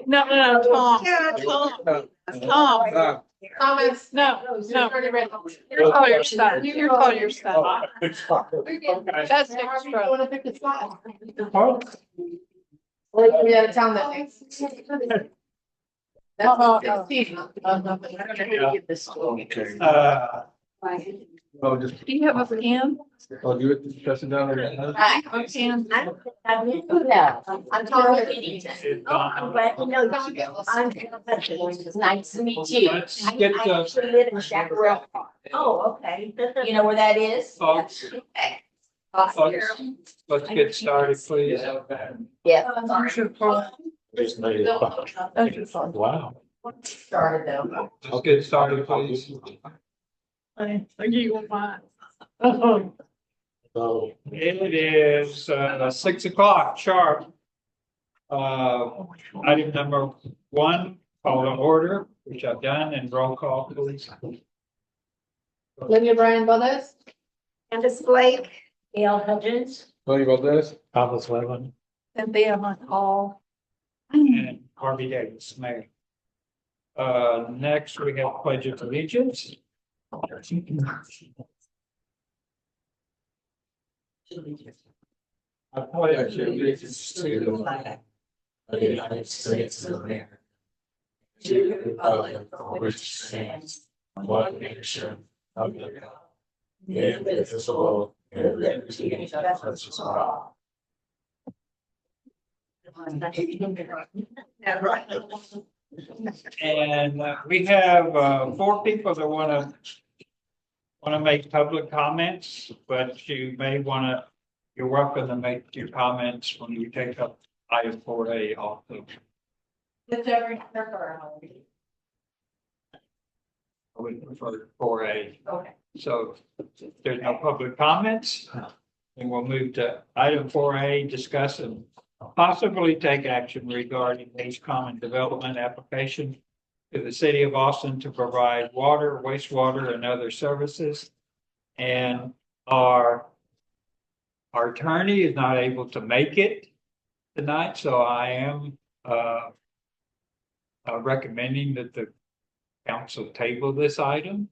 No, Tom. Yeah, Tom. Comments? No. Here's all your stuff. Here's all your stuff. That's extra. Want to pick a spot? Or are we out of town that day? That's Steve. Give this to him. Oh, just, Do you have a pen? I'll do it, press it down there. Hi. A pen? I'm Tara Pennington. I'm glad to know you. I'm it's nice to meet you. Let's I get the- actually live in Chaparral Park. Oh, okay. You know where that is? Folks, Okay. let's get started, please. Yeah. Just made it. Wow. Started though. Let's get started, please. I you will find. It is 6 o'clock sharp. Item number 1, call to order, which I've done, and roll call, please. Lydia Bryan Valdez. Candace Blake. Gail Hudgens. Tony Valdez. Thomas Levin. Cynthia McCall. And Harvey Davis, Mayor. Next, we have pledge of allegiance. I pledge allegiance to the flag of the United States of America, to the republic for which it stands, one nation, under God, indivisible, and liberty and justice for all. And we have 4 people that want to make public comments, but you may want to. You're welcome to make your comments when you take up item 4A also. I would prefer 4A. Okay. So if there's no public comments, then we'll move to item 4A, discuss and possibly take action regarding East Common Development application to the city of Austin to provide water, wastewater, and other services. And our attorney is not able to make it tonight, so I am recommending that the council table this item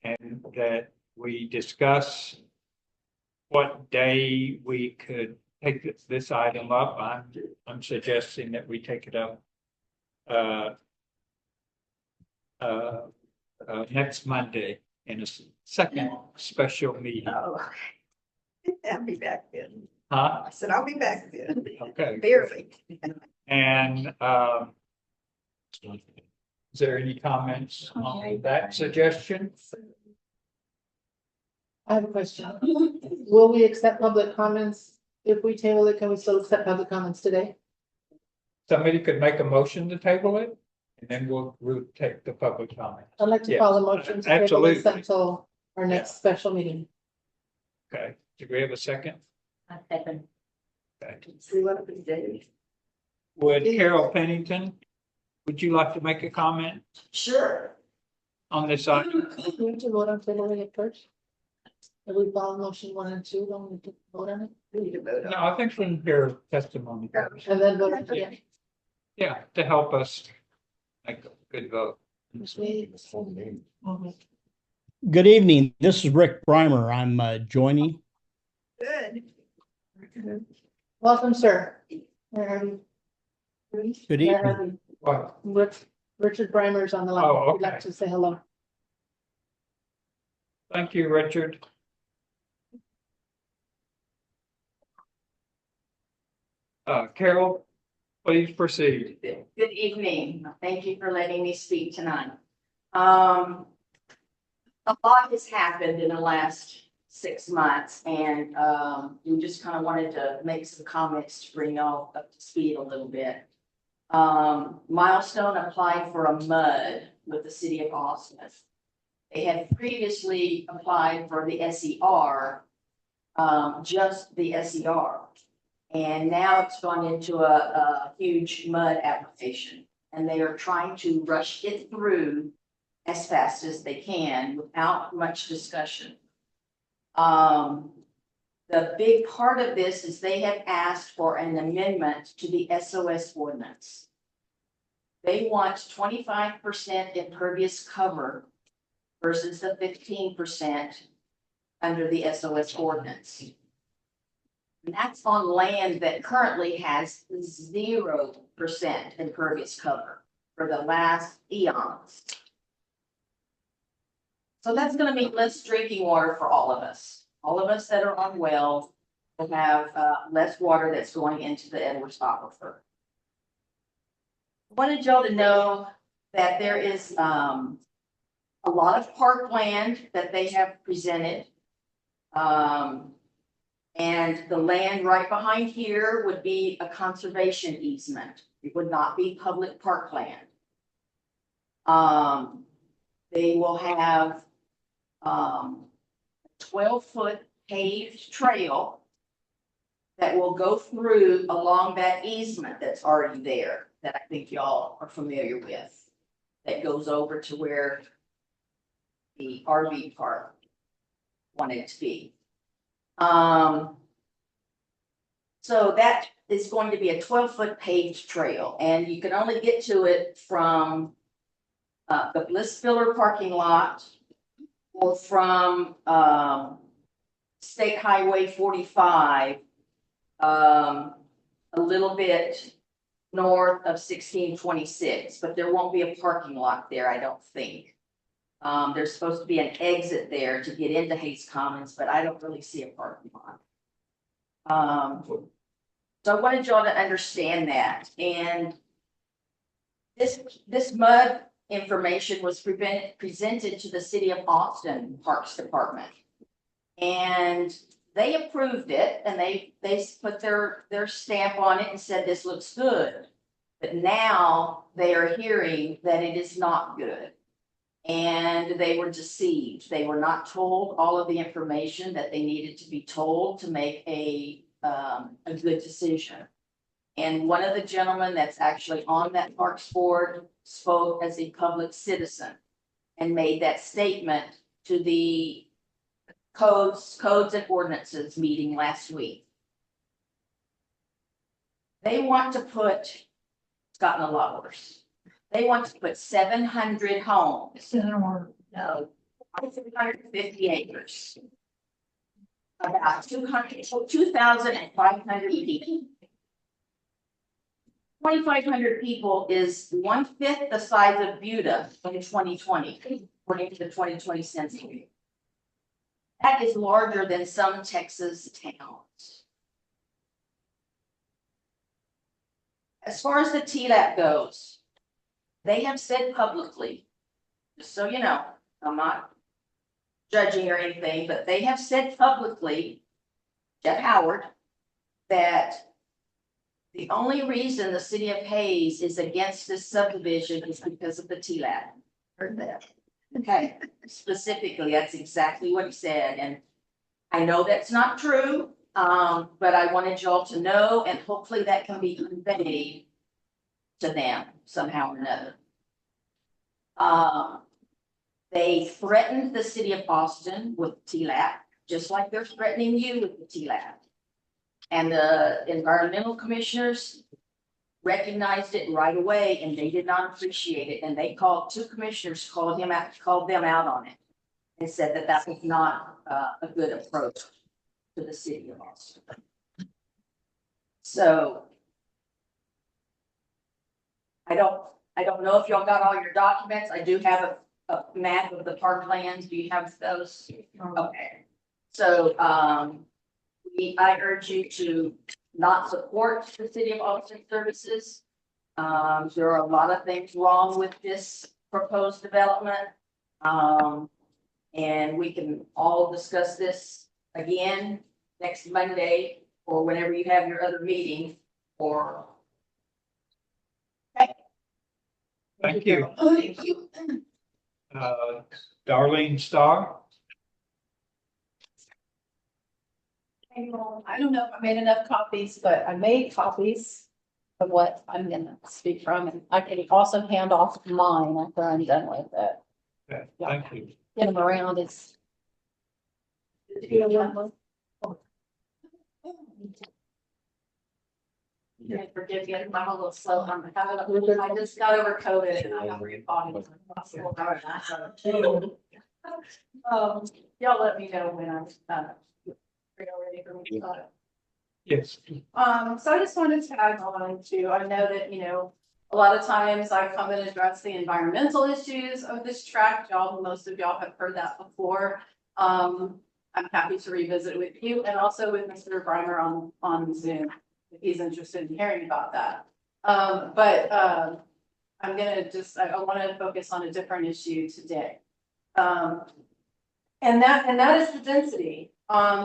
and that we discuss what day we could take this item up. I'm suggesting that we take it up next Monday in a second special meeting. Oh, I'll be back then. Huh? I said, I'll be back then. Okay. Barely. And is there any comments on that suggestion? I have a question. Will we accept public comments? If we table it, can we still accept public comments today? Somebody could make a motion to table it, and then we'll take the public comment. I'd like to Yes, call a motion to table absolutely. this until our next special meeting. Okay, do we have a second? Okay. See what we do. Would Carol Pennington, would you like to make a comment Sure. on this item? We have to vote on tabling it first. If we follow motion 1 and 2, don't we need to vote on it? We need to vote No, on. I think we can hear testimony. And then vote on it. Yeah, to help us make a good vote. Good evening. This is Rick Breimer. I'm joining. Good. Welcome, sir. Where are you? Good Where evening. are you? Well, Richard Breimer's on the line. Oh, Would like okay. to say hello. thank you, Richard. Carol, please proceed. Good evening. Thank you for letting me speak tonight. A lot has happened in the last 6 months, and we just kind of wanted to make some comments to bring y'all up to speed a little bit. Milestone applied for a MUD with the city of Austin. They had previously applied for the SER, just the SER. And now it's gone into a huge MUD application, and they are trying to rush it through as fast as they can without much discussion. The big part of this is they have asked for an amendment to the SOS ordinance. They want 25% impervious cover versus the 15% under the SOS ordinance. And that's on land that currently has 0% impervious cover for the last eons. So that's gonna mean less drinking water for all of us. All of us that are on well will have less water that's going into the Edwards Aquifer. Wanted y'all to know that there is a lot of parkland that they have presented. And the land right behind here would be a conservation easement. It would not be public parkland. They will have 12-foot paved trail that will go through along that easement that's already there, that I think y'all are familiar with, that goes over to where the RV park wanted to be. So that is going to be a 12-foot paved trail, and you can only get to it from the Bliss Filler parking lot or from State Highway 45, a little bit north of 1626, but there won't be a parking lot there, I don't think. There's supposed to be an exit there to get into Hayes Commons, but I don't really see a parking lot. So I wanted y'all to understand that. And this mud information was presented to the City of Austin Parks Department. And they approved it, and they put their stamp on it and said this looks good. But now they are hearing that it is not good. And they were deceived. They were not told all of the information that they needed to be told to make a good decision. And one of the gentlemen that's actually on that parks board spoke as a public citizen and made that statement to the codes and ordinances meeting last week. They want to put, it's gotten a lot worse. They want to put 700 homes. No, 350 acres. About 2,500 people. 2,500 people is 1/5 the size of Buda in 2020, according to the 2020 census. That is larger than some Texas towns. As far as the TLAP goes, they have said publicly, just so you know, I'm not judging or anything, but they have said publicly, Jeff Howard, that the only reason the city of Hayes is against this subdivision is because of the TLAP. Heard that? Okay, specifically, that's exactly what he said, and I know that's not true, but I wanted y'all to know, and hopefully that can be conveyed to them somehow or another. They threatened the city of Austin with TLAP, just like they're threatening you with the TLAP. And the environmental commissioners recognized it right away, and they did not appreciate it. And they called, 2 commissioners called them out on it and said that that was not a good approach to the city of Austin. So I don't know if y'all got all your documents. I do have a map of the parklands. Do you have those? Okay. So I urge you to not support the city of Austin services. There are a lot of things wrong with this proposed development. And we can all discuss this again next Monday or whenever you have your other meeting or. Okay. Thank you. Thank you. Darlene Starr. I don't know if I made enough copies, but I made copies of what I'm gonna speak from, and I can also hand off mine after I'm done with it. Okay, thank you. Get them around, it's. And forgive me, I'm a little slow. I just got over COVID and I got re-body. Y'all let me know when I'm, ready for me to start. Yes. So I just wanted to tag on to, I know that, a lot of times I come and address the environmental issues of this tract. Most of y'all have heard that before. I'm happy to revisit it with you and also with Mr. Breimer on Zoom, if he's interested in hearing about that. I'm gonna I want to focus on a different issue today. And that is the density.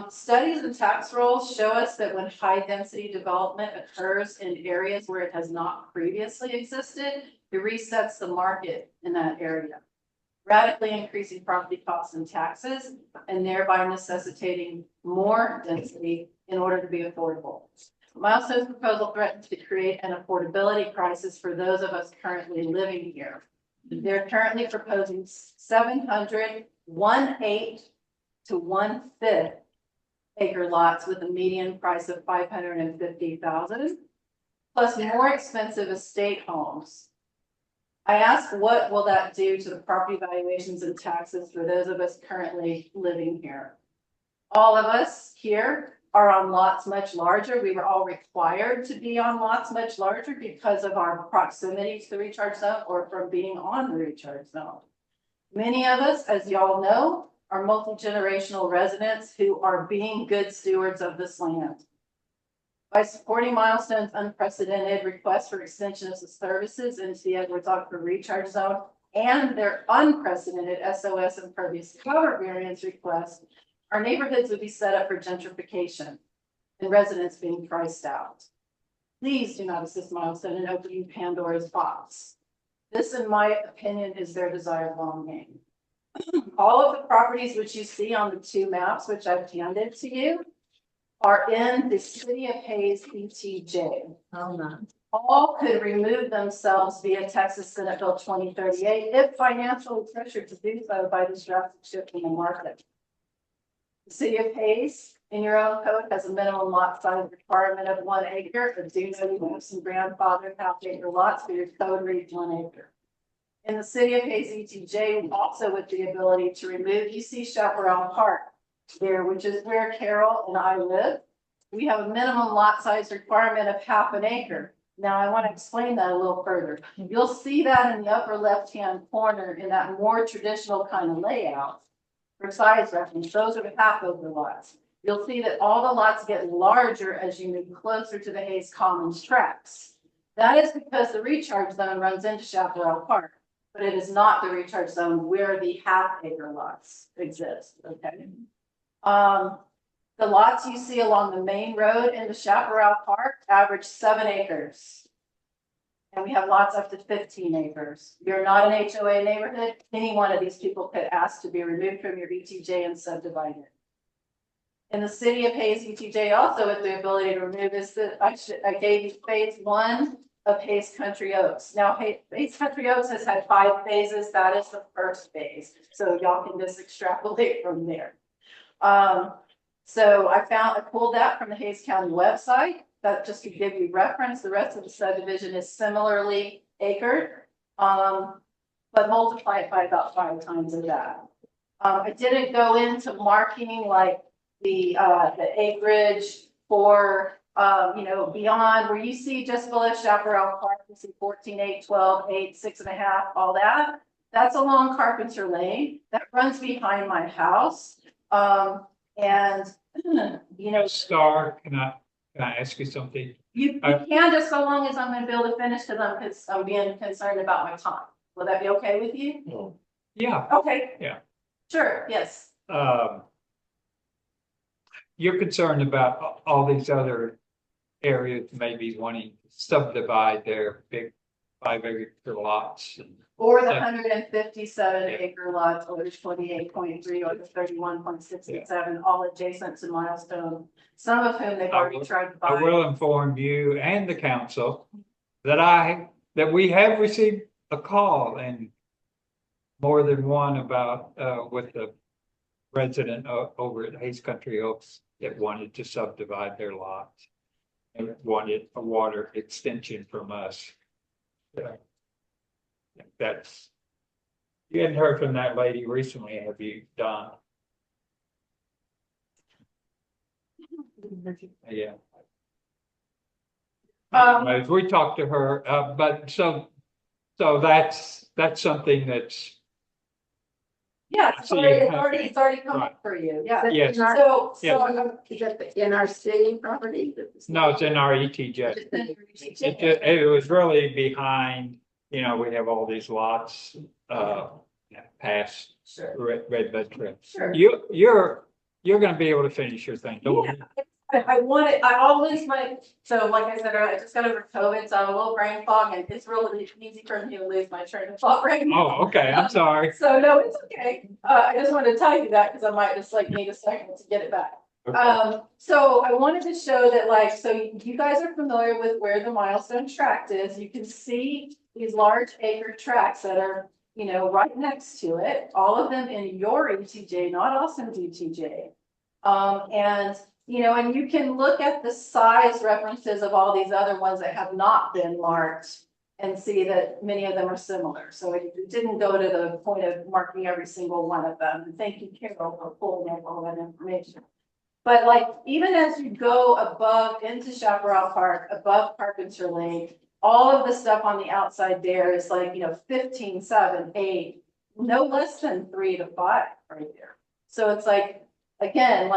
Studies and tax rolls show us that when high density development occurs in areas where it has not previously existed, it resets the market in that area, radically increasing property costs and taxes, and thereby necessitating more density in order to be affordable. Milestone's proposal threatens to create an affordability crisis for those of us currently living here. They're currently proposing 700 1/8 to 1/5 acre lots with a median price of $550,000, plus more expensive estate homes. I asked, what will that do to the property valuations and taxes for those of us currently living here? All of us here are on lots much larger. We were all required to be on lots much larger because of our proximity to the recharge zone or from being on the recharge zone. Many of us, as y'all know, are multi-generational residents who are being good stewards of this land. By supporting Milestone's unprecedented request for extension of the services into the Edwards Aquifer recharge zone and their unprecedented SOS impervious cover variance request, our neighborhoods would be set up for gentrification and residents being priced out. Please do not assist Milestone in opening Pandora's box. This, in my opinion, is their desired long game. All of the properties which you see on the two maps, which I've handed to you, are in the City of Hayes ETJ. All could remove themselves via Texas Senate Bill 2038 if financially pressured to do so by this drastic shift in the market. The City of Hayes, in your own code, has a minimum lot size requirement of 1 acre, but do know you have some grandfathered half-acre lots, but your code reads 1 acre. In the City of Hayes ETJ, also with the ability to remove, you see Chaparral Park there, which is where Carol and I live. We have a minimum lot size requirement of 1/2 acre. Now I want to explain that a little further. You'll see that in the upper left-hand corner in that more traditional kind of layout for size reference. Those are the 1/2 acre lots. You'll see that all the lots get larger as you move closer to the Hayes Commons tracks. That is because the recharge zone runs into Chaparral Park, but it is not the recharge zone where the 1/2 acre lots exist, okay? The lots you see along the main road into Chaparral Park average 7 acres. And we have lots up to 15 acres. You're not an HOA neighborhood. Any one of these people could ask to be removed from your ETJ and subdivided. In the City of Hayes ETJ, also with the ability to remove is that I gave you phase 1 of Hayes Country Oaks. Now, Hayes Country Oaks has had 5 phases. That is the first phase. So y'all can just extrapolate from there. So I pulled that from the Hayes County website. That just to give you reference. The rest of the subdivision is similarly acred, but multiply it by about 5 times of that. I didn't go into marking like the acreage for beyond where you see just below Chaparral Park, you see 14, 8, 12, 8, 6.5, all that. That's along Carpenter Lane. That runs behind my house. Star, can I ask you something? You can, just so long as I'm going to be able to finish because I'm being concerned about my time. Will that be okay with you? Yeah. Okay. Yeah. Sure. Yes. You're concerned about all these other areas maybe wanting to subdivide their big 5 acre lots. Or the 157 acre lots, or the 28.3 or the 31.67, all adjacent to Milestone, some of whom they've already tried to buy. I will inform you and the council that we have received a call and more than one about with the resident over at Hayes Country Oaks that wanted to subdivide their lots. And wanted a water extension from us. Yeah. That's, you hadn't heard from that lady recently, have you, Don? Yeah. Anyways, we talked to her, but so that's something that's, Yeah, So you have- it's already come Right. up for you, yeah. yes, So, Yeah. Is that in our city property? no, it's in our ETJ. It was really behind, we have all these lots, past Sure. Red Bud Trail. Sure. You're gonna be able to finish your thing. Don't worry. I always so like I said, I just got over COVID, so I'm a little brain fog and it's really easy for me to lose my train of thought right now. Oh, okay, I'm sorry. So no, it's okay. I just wanted to tell you that because I might just need a second to get it back. So I wanted to show that so you guys are familiar with where the Milestone Tract is. You can see these large acre tracts that are, right next to it, all of them in your ETJ, not Austin's ETJ. And you can look at the size references of all these other ones that have not been marked and see that many of them are similar. So it didn't go to the point of marking every single one of them. And thank you, Carol, for pulling up all that information. But even as you go above into Chaparral Park, above Carpenter Lane, all of the stuff on the outside there is 15, 7, 8, no less than 3 to 5 right there. So it's again,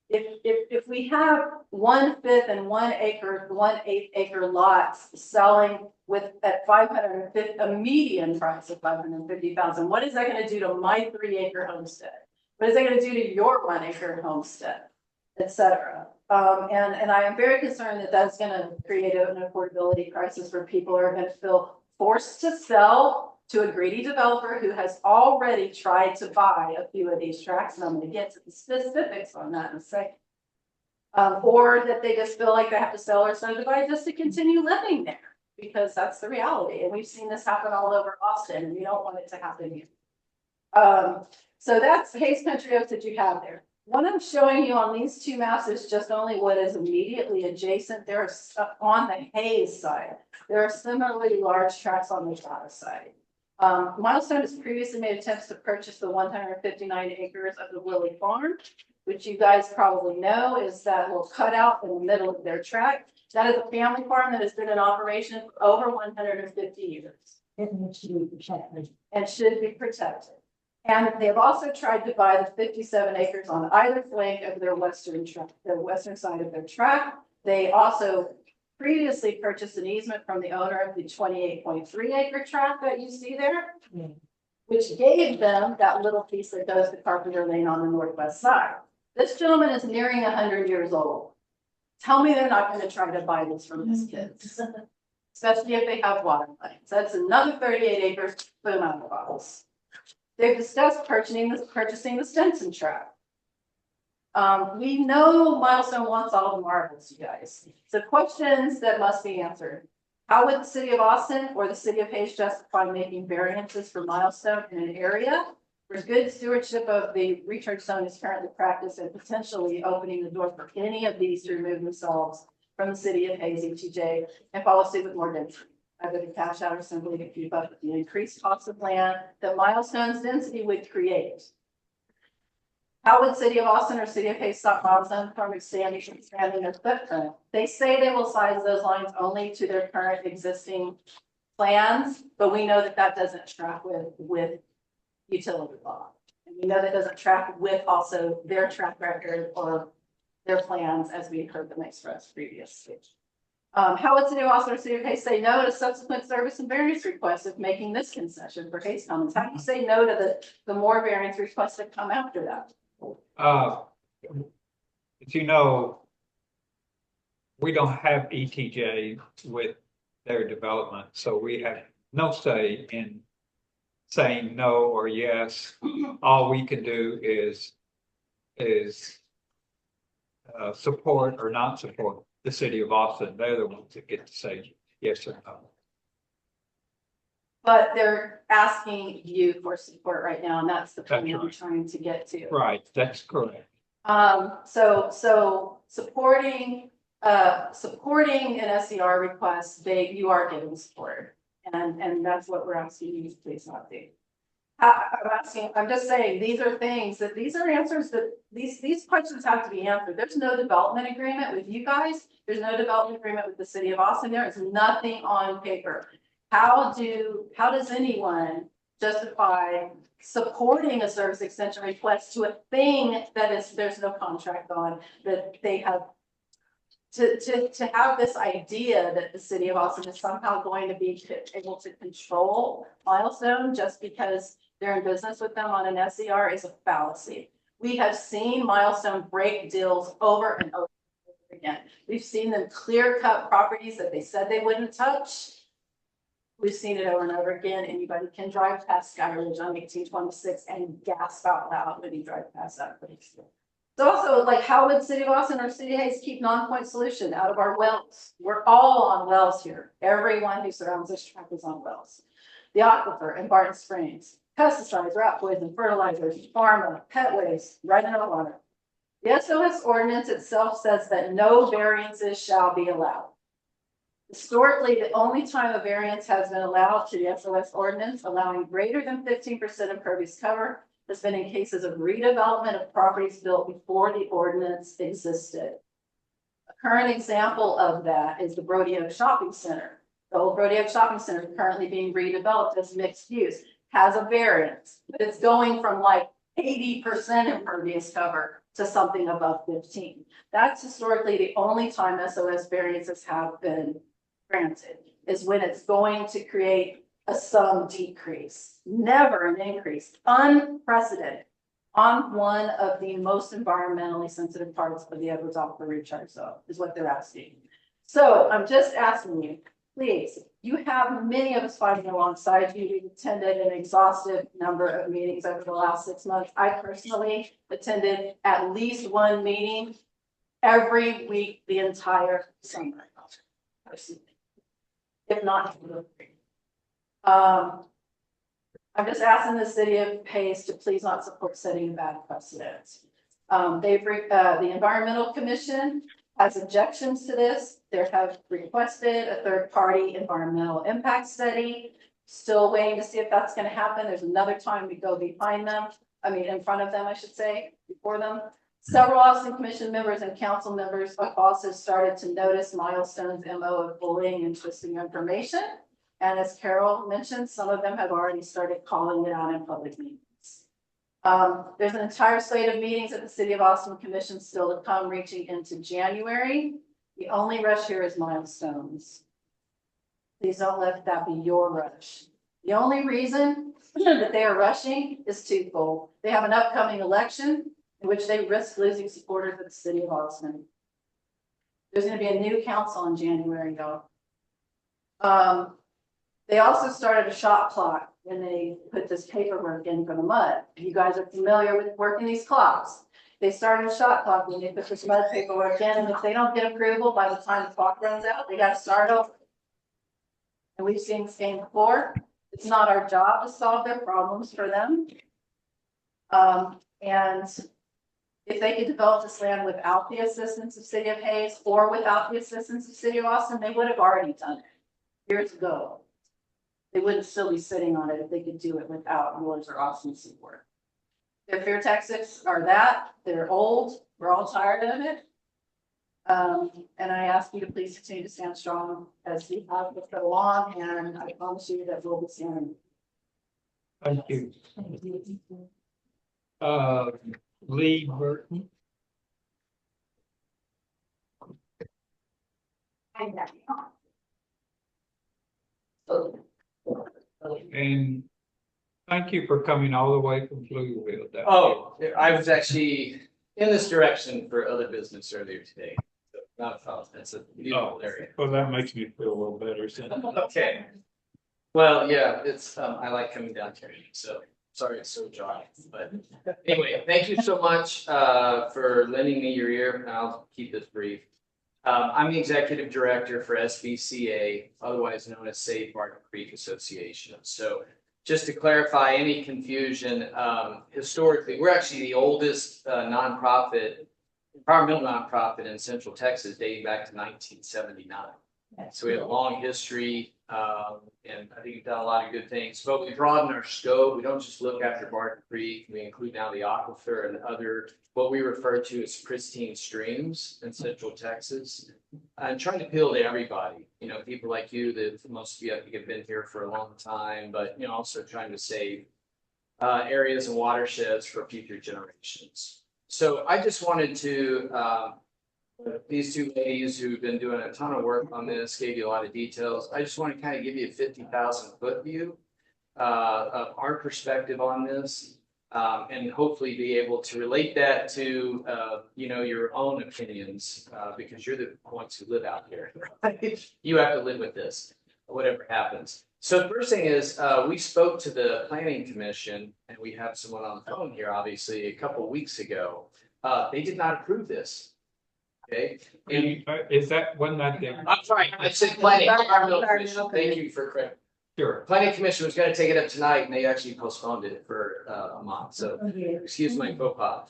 if we have 1/5 and 1 acre, 1/8 acre lots selling at 550, a median price of 550,000, what is that going to do to my 3 acre homestead? What is that going to do to your 1 acre homestead, et cetera? And I am very concerned that that's going to create an affordability crisis where people are going to feel forced to sell to a greedy developer who has already tried to buy a few of these tracts, and I'm going to get to the specifics on that in a second. Or that they just feel like they have to sell or subdivide just to continue living there, because that's the reality. And we've seen this happen all over Austin, and we don't want it to happen here. So that's Hayes Country Oaks that you have there. What I'm showing you on these two maps is just only what is immediately adjacent. There are on the Hayes side. There are similarly large tracts on the Chata side. Milestone has previously made attempts to purchase the 159 acres of the Willie Farm, which you guys probably know is that little cutout in the middle of their tract. That is a family farm that has been in operation for over 150 years. And should be protected. And they have also tried to buy the 57 acres on either flank of their western side of their tract. They also previously purchased an easement from the owner of the 28.3 acre tract that you see there, which gave them that little piece that goes to Carpenter Lane on the northwest side. This gentleman is nearing 100 years old. Tell me they're not going to try to buy this from his kids, especially if they have water lines. That's another 38 acres, boom, out of the box. They've discussed purchasing the Stinson tract. We know Milestone wants all the marbles, you guys. So questions that must be answered. How would the city of Austin or the city of Hayes justify making variances for Milestone in an area where good stewardship of the recharge zone is currently practiced, and potentially opening the door for any of these to remove themselves from the city of Hayes ETJ and follow suit with more density? Either to cash out or simply to keep up with the increased cost of land that Milestone's density would create. How would city of Austin or city of Hayes stop Milestone from expanding their footprint? They say they will size those lines only to their current existing plans, but we know that that doesn't track with utility law. And we know that doesn't track with also their track record or their plans as we heard them express previously. How would city of Austin or city of Hayes say no to subsequent service and variance requests if making this concession for Hayes Commons? How do you say no to the more variance requests that come after that? As you we don't have ETJ with their development, so we have no say in saying no or yes. All we can do is support or not support the city of Austin. They're the ones that get to say yes or no. But they're asking you for support right now, and that's the point That's I'm right. trying to get to. Right, that's correct. So supporting an SER request, you are getting support. And that's what we're asking you to please not do. I'm just saying, these are things these are answers that these questions have to be answered. There's no development agreement with you guys. There's no development agreement with the city of Austin. There is nothing on paper. How does anyone justify supporting a service extension request to a thing there's no contract on, that they have to have this idea that the city of Austin is somehow going to be able to control Milestone just because they're in business with them on an SER is a fallacy. We have seen Milestone break deals over and over again. We've seen them clear cut properties that they said they wouldn't touch. We've seen it over and over again. Anybody can drive past Skyridge on 1826 and gasp out loud when you drive past that place. So also, like, how would City of Austin or City of Hayes keep non-point solution out of our wells? We're all on wells here. Everyone who surrounds this tract is on wells. The aquifer in Barton Springs, pesticides, rat poison, fertilizers, pharma, pet waste, right in our water. The SOS ordinance itself says that no variances shall be allowed. Historically, the only time a variance has been allowed to the SOS ordinance, allowing greater than 15% impervious cover, has been in cases of redevelopment of properties built before the ordinance existed. A current example of that is the Brody Oak Shopping Center. The old Brody Oak Shopping Center is currently being redeveloped as mixed use, has a variance, but it's going from like 80% impervious cover to something above 15. That's historically the only time SOS variances have been granted, is when it's going to create some decrease, never an increase, unprecedented on one of the most environmentally sensitive parts of the Edwards Aquifer Recharge Zone is what they're asking. So I'm just asking you, please, you have many of us fighting alongside you. We've attended an exhaustive number of meetings over the last 6 months. I personally attended at least one meeting every week, the entire summer, if not. I'm just asking the city of Hayes to please not support setting a bad precedent. The Environmental Commission has objections to this. They have requested a third-party environmental impact study. Still waiting to see if that's going to happen. There's another time we go behind them. I mean, in front of them, I should say, before them. Several Austin Commission members and council members have also started to notice Milestone's MO of bullying and twisting information. And as Carol mentioned, some of them have already started calling it out in public meetings. There's an entire slate of meetings at the City of Austin Commission still to come, reaching into January. The only rush here is Milestones. Please don't let that be your rush. The only reason that they are rushing is twofold. They have an upcoming election in which they risk losing supporters of the City of Austin. There's going to be a new council in January, y'all. They also started a shot clock when they put this paperwork in for the mud. You guys are familiar with working these clocks. They started a shot clock when they put this mud paperwork in, and if they don't get approval by the time the clock runs out, they got to start over. And we've seen this game before. It's not our job to solve their problems for them. And if they could develop this land without the assistance of City of Hayes or without the assistance of City of Austin, they would have already done it years ago. They wouldn't still be sitting on it if they could do it without yours or Austin's support. Their fear tactics are that they're old. We're all tired of it. And I ask you to please continue to stand strong as we have to go along, and I promise you that we'll be standing. Thank you. Lee Burton. And thank you for coming all the way from Pflugerville. Oh, I was actually in this direction for other business earlier today. So not a problem. It's a beautiful area. Well, that makes me feel a little better. Okay. Well, yeah, it's I like coming down here. So sorry it's so dry. But anyway, thank you so much for lending me your ear. And I'll keep this brief. I'm the executive director for SBCA, otherwise known as Save Barton Creek Association. So just to clarify any confusion, historically, we're actually the oldest nonprofit, environmental nonprofit in Central Texas, dating back to 1979. So we have a long history, and I think we've done a lot of good things. But we broaden our scope. We don't just look after Barton Creek. We include now the aquifer and other, what we refer to as pristine streams in Central Texas. And trying to appeal to everybody, you know, people like you, that most of you I think have been here for a long time, but, you know, also trying to save areas and watersheds for future generations. So I just wanted to, these two ladies who've been doing a ton of work on this gave you a lot of details. I just want to kind of give you a 50,000 foot view of our perspective on this, and hopefully be able to relate that to you know, your own opinions, because you're the ones who live out here. Right? You have to live with this, whatever happens. So the first thing is, we spoke to the Planning Commission, and we have someone on the phone here, obviously, a couple of weeks ago. They did not approve this. Okay. And Is that, wasn't that the? I'm sorry, I said Planning Environmental Environmental Commission. Thank you for correcting. Sure. Planning Commission was going to take it up tonight, and they actually postponed it for a month. So excuse my faux pas.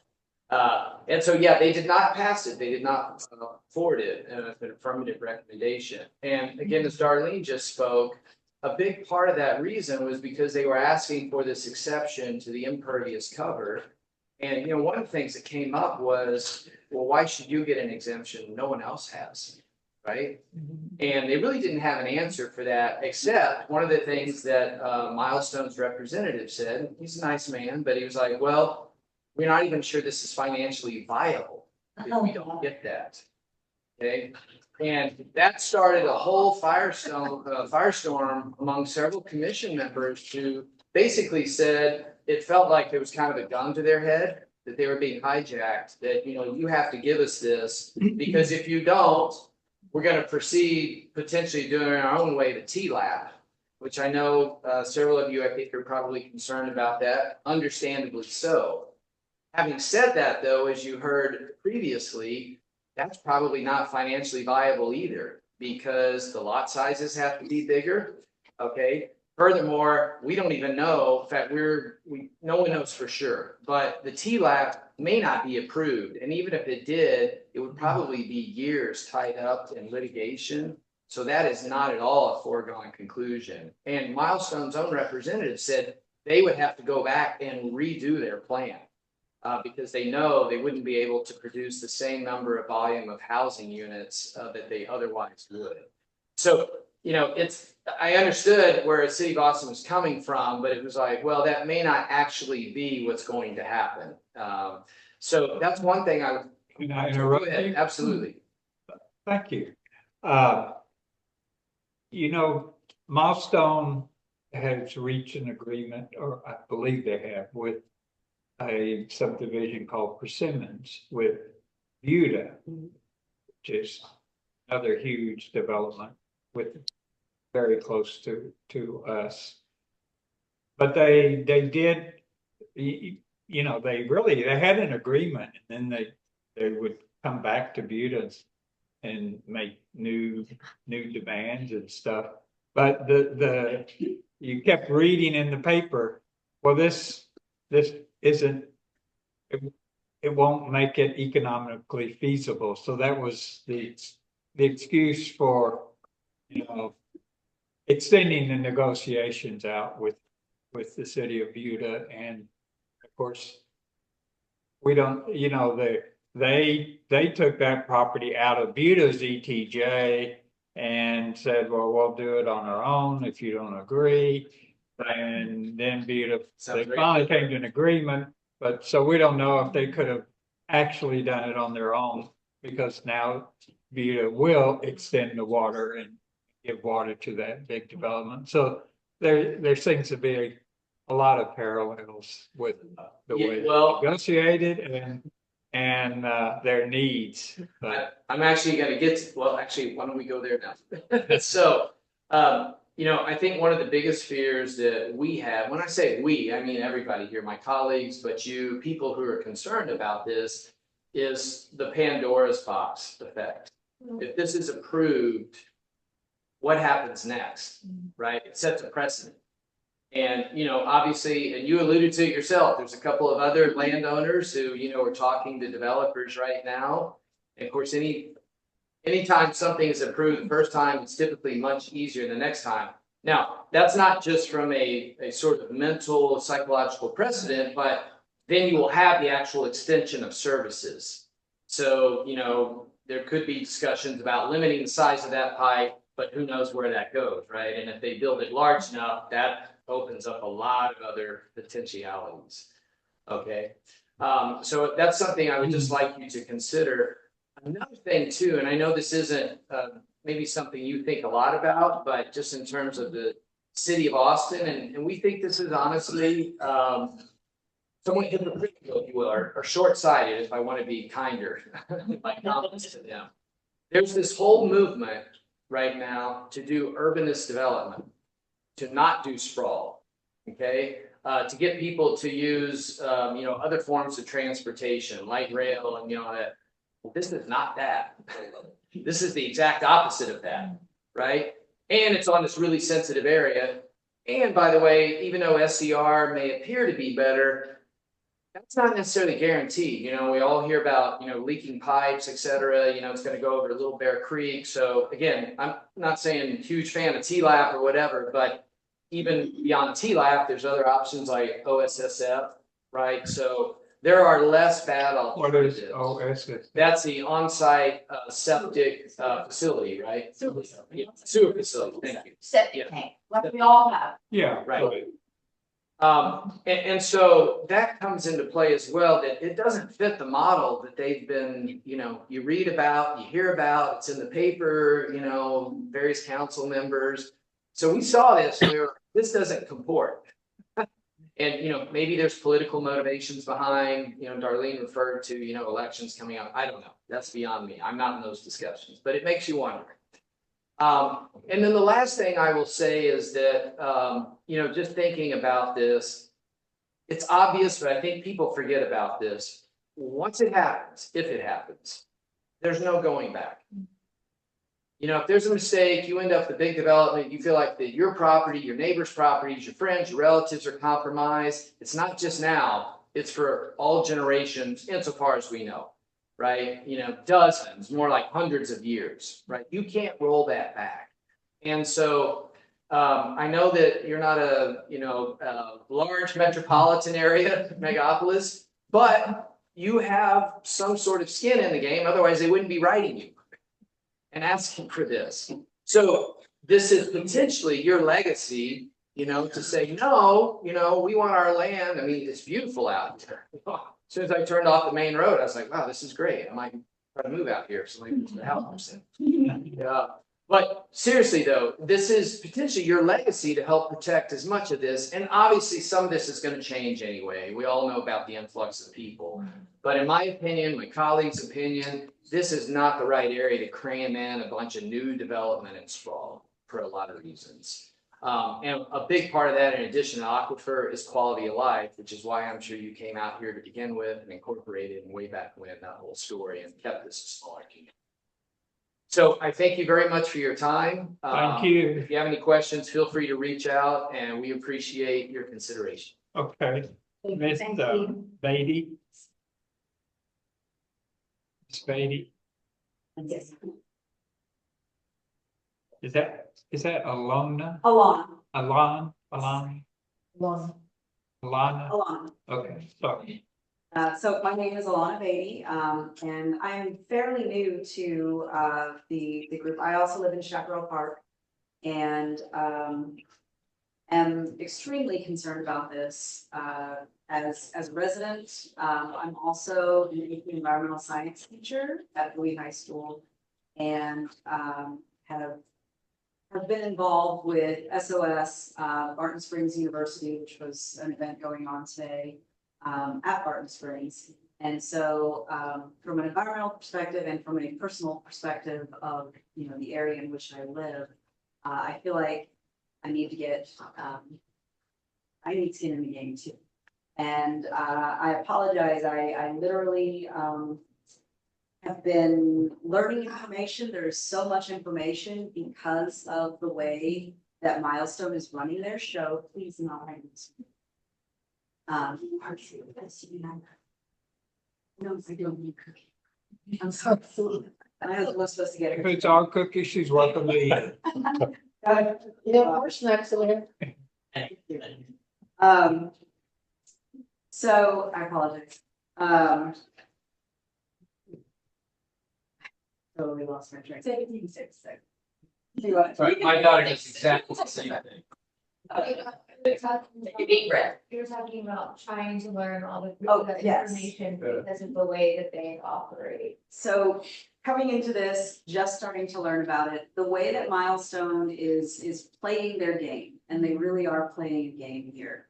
And so, yeah, they did not pass it. They did not forward it as an affirmative recommendation. And again, as Darlene just spoke, a big part of that reason was because they were asking for this exception to the impervious cover. And, you know, one of the things that came up was, well, why should you get an exemption? No one else has, right? And they really didn't have an answer for that, except one of the things that Milestone's representative said. He's a nice man, but he was like, well, we're not even sure this is financially viable if we don't get that. Okay. And that started a whole firestorm among several commission members who basically said it felt like there was kind of a gun to their head, that they were being hijacked, that, you know, you have to give us this, because if you don't, we're going to proceed potentially doing our own way to TLAP, which I know several of you, I think, are probably concerned about that, understandably so. Having said that, though, as you heard previously, that's probably not financially viable either, because the lot sizes have to be bigger. Okay. Furthermore, we don't even know, in fact, no one knows for sure, but the TLAP may not be approved. And even if it did, it would probably be years tied up in litigation. So that is not at all a foregone conclusion. And Milestone's own representative said they would have to go back and redo their plan. Because they know they wouldn't be able to produce the same number of volume of housing units that they otherwise would. So, you know, I understood where City of Austin was coming from, but it was like, well, that may not actually be what's going to happen. So that's one thing I would. Can I interrupt you? Absolutely. Thank you. You know, Milestone has reached an agreement, or I believe they have, with a subdivision called Persimmons with Buda, which is another huge development with very close to us. But they did, you know, they had an agreement, and then they would come back to Buda and make new demands and stuff. But you kept reading in the paper, well, this isn't, it won't make it economically feasible. So that was the excuse for, you know, extending the negotiations out with the city of Buda. And of course, we don't, you know, they took that property out of Buda's ETJ and said, well, we'll do it on our own if you don't agree. And then Buda, they finally came to an agreement, but so we don't know if they could have actually done it on their own, because now Buda will extend the water and give water to that big development. So there seems to be a lot of parallels with the way they negotiated and their needs. But I'm actually going to get to, well, actually, why don't we go there now? So, you know, I think one of the biggest fears that we have, when I say we, I mean everybody here, my colleagues, but you, people who are concerned about this, is the Pandora's box effect. if this is approved, what happens next, right? It sets a precedent. And, you know, obviously, and you alluded to it yourself, there's a couple of other landowners who, you know, are talking to developers right now. And of course, anytime something is approved the first time, it's typically much easier the next time. Now, that's not just from a sort of mental, psychological precedent, but then you will have the actual extension of services. So, you know, there could be discussions about limiting the size of that pipe, but who knows where that goes, right? And if they build it large enough, that opens up a lot of other potentialities. Okay, so that's something I would just like you to consider. Another thing too, and I know this isn't maybe something you think a lot about, but just in terms of the city of Austin, and we think this is honestly somewhat hypocritical, if you will, or short-sighted, if I want to be kinder in my comments to them. There's this whole movement right now to do urbanist development, to not do sprawl, okay? To get people to use, you know, other forms of transportation, light rail, and you know that. Well, this is not that. This is the exact opposite of that, right? And it's on this really sensitive area. And by the way, even though SCR may appear to be better, that's not necessarily guaranteed. You know, we all hear about, you know, leaking pipes, et cetera. You know, it's going to go over to Little Bear Creek. So again, I'm not saying huge fan of TLAP or whatever, but even beyond TLAP, there's other options like OSSF, right? So there are less bad What is alternatives. OSS? That's the on-site septic facility, right? Yeah, sewer facility, thank you. Septic tank, like we all have. Yeah, Right. And so that comes into play as well, that it doesn't fit the model that they've been, you know, you read about, you hear about, it's in the paper, you know, various council members. So we saw this where this doesn't comport. And, you know, maybe there's political motivations behind, you know, Darlene referred to, you know, elections coming up. I don't know. That's beyond me. I'm not in those discussions, but it makes you wonder. And then the last thing I will say is that, you know, just thinking about this, it's obvious, but I think people forget about this. Once it happens, if it happens, there's no going back. You know, if there's a mistake, you end up with a big development, you feel like that your property, your neighbor's properties, your friends, your relatives are compromised. It's not just now, it's for all generations insofar as we know, right? You know, dozens, more like hundreds of years, right? You can't roll that back. And so I know that you're not a, you know, a large metropolitan area, megapolis, but you have some sort of skin in the game, otherwise they wouldn't be writing you and asking for this. So this is potentially your legacy, you know, to say, no, you know, we want our land. I mean, it's beautiful out here. As soon as I turned off the main road, I was like, wow, this is great. I might try to move out here. So like the house. Yeah. But seriously though, this is potentially your legacy to help protect as much of this. And obviously some of this is going to change anyway. We all know about the influx of people. But in my opinion, my colleagues' opinion, this is not the right area to cram in a bunch of new development and sprawl for a lot of reasons. And a big part of that, in addition to aquifer, is quality of life, which is why I'm sure you came out here to begin with and incorporated and way back when that whole story and kept this a smaller community. So I thank you very much for your time. Thank you. If you have any questions, feel free to reach out and we appreciate your consideration. Okay, Miss Thank you. Beatty. Miss Beatty, Yes. is that Alana? Alana. Alana? Okay, sorry. So my name is Alana Beatty, and I'm fairly new to the group. I also live in Chaparral Park and am extremely concerned about this as a resident. I'm also an environmental science teacher at Bowie High School and have been involved with SOS, Barton Springs University, which was an event going on today at Barton Springs. And so from an environmental perspective and from a personal perspective of, you know, the area in which I live, I feel like I need to get, I need skin in the game too. And I apologize, I literally have been learning information. There's so much information because of the way that Milestone is running their show. Please not. No, I don't need cookie. I'm sorry. I was supposed to get If it. it's all cookies, she's welcome to eat. Yeah, we're snacks over here. So I apologize. Totally lost my train. Sorry, my daughter does exactly the same thing. You're talking about trying to learn all the Oh, yes. information because of the way that they operate. So coming into this, just starting to learn about it, the way that Milestone is playing their game, and they really are playing a game here.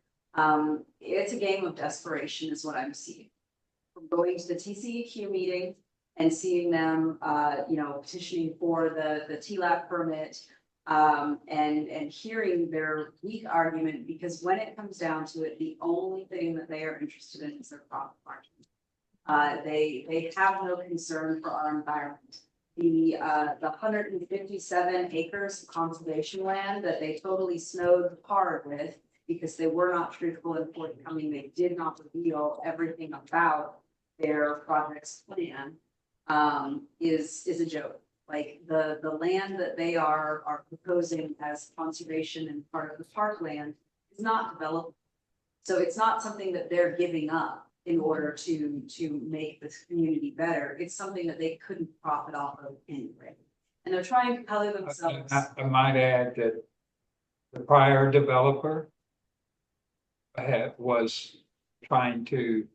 It's a game of desperation is what I'm seeing. From going to the TCEQ meeting and seeing them, petitioning for the TLAP permit, and hearing their weak argument, because when it comes down to it, the only thing that they are interested in is their profit margin. They have no concern for our environment. The 157 acres of conservation land that they totally snowed hard with because they were not truthful and forthcoming. They did not reveal everything about their project's plan, is a joke. Like the land that they are proposing as conservation and part of the parkland is not developed. So it's not something that they're giving up in order to make this community better. It's something that they couldn't profit off of anyway. And they're trying to color themselves. I might add that the prior developer was trying to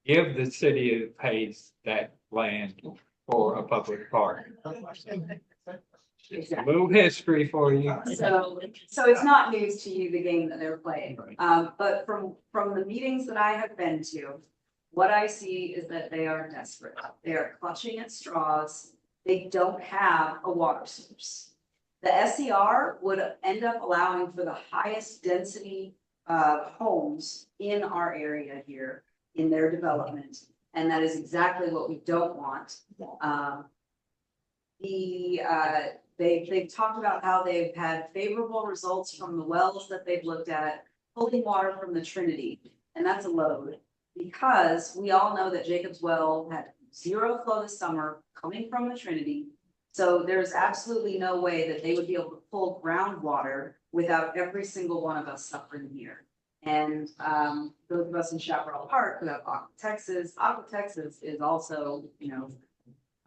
give the city of Hayes that land for a public park. Just a little history for you. So it's not news to you, the game that they're playing. But from the meetings that I have been to, what I see is that they are desperate. They are clutching at straws. They don't have a water source. The SER would end up allowing for the highest density homes in our area here in their development. And that is exactly what we don't want. They've talked about how they've had favorable results from the wells that they've looked at, pulling water from the Trinity. And that's a load, because we all know that Jacob's Well had zero flow this summer coming from the Trinity. So there's absolutely no way that they would be able to pull groundwater without every single one of us suffering here. And those of us in Chaparral Park who have Aqua Texas is also,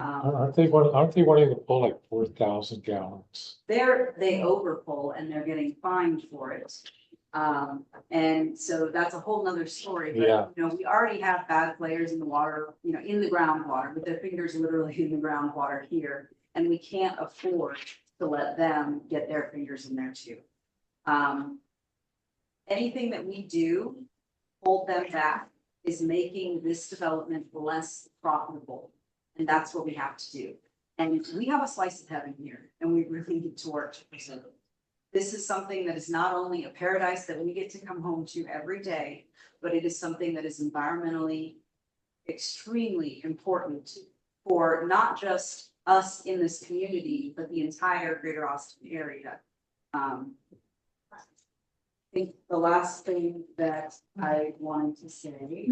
Aren't they wanting to pull like 4,000 gallons? they overpull and they're getting fined for it. And so that's a whole nother story. But, Yeah. we already have bad players in the water, in the groundwater, with their fingers literally in the groundwater here. And we can't afford to let them get their fingers in there too. Anything that we do, hold them back, is making this development less profitable. And that's what we have to do. And we have a slice of heaven here, and we really need to work to preserve it. This is something that is not only a paradise that we get to come home to every day, but it is something that is environmentally extremely important for not just us in this community, but the entire greater Austin area. I think the last thing that I wanted to say,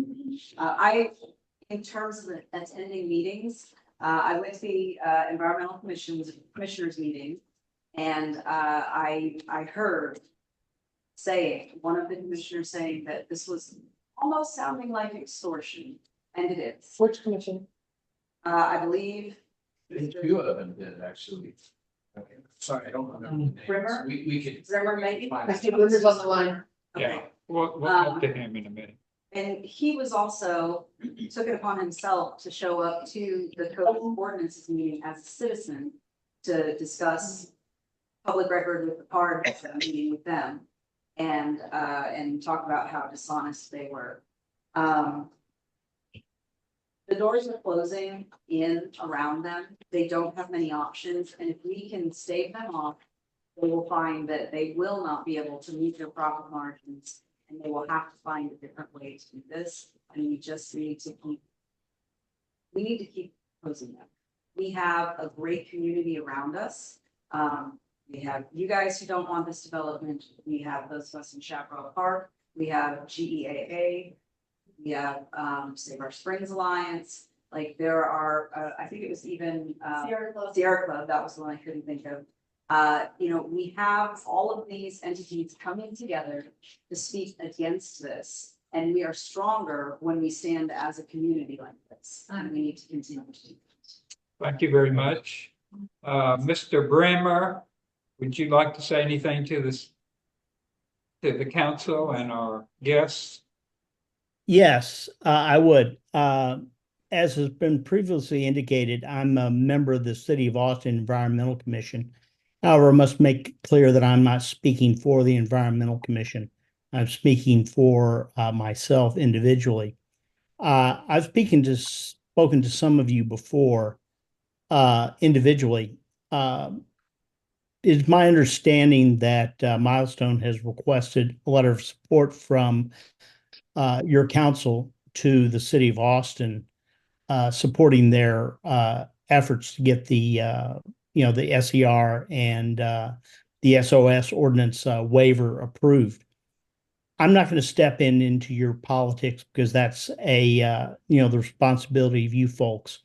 in terms of attending meetings, I went to the environmental commissioners meeting, and I heard one of the commissioners saying that this was almost sounding like extortion, and it is. Which commission? I believe. Two of them did actually. Okay, sorry, I don't remember. the names. Rimmer? We could. Rimmer, maybe? find Mr. Blumer's on the line. Yeah, we'll talk to him in a minute. And he was also, took it upon himself to show up to the code of ordinances meeting as a citizen to discuss public record with the park, meeting with them, and talk about how dishonest they were. The doors are closing in around them. They don't have many options, and if we can stave them off, they will find that they will not be able to meet their profit margins, and they will have to find a different way to do this. And we just need to keep proposing them. We have a great community around us. We have you guys who don't want this development. We have those of us in Chaparral Park. We have GEAA. We have Save Our Springs Alliance. Like there are, I think it was even Sierra Club. That was the one I couldn't think of. We have all of these entities coming together to speak against this. And we are stronger when we stand as a community like this. And we need to continue to do that. Thank you very much. Mr. Brammer, would you like to say anything to the council and our guests? Yes, I would. As has been previously indicated, I'm a member of the City of Austin Environmental Commission. However, I must make clear that I'm not speaking for the Environmental Commission. I'm speaking for myself individually. I've spoken to some of you before individually. It's my understanding that Milestone has requested a letter of support from your council to the City of Austin, supporting their efforts to get the SER and the SOS ordinance waiver approved. I'm not going to step into your politics because that's the responsibility of you folks.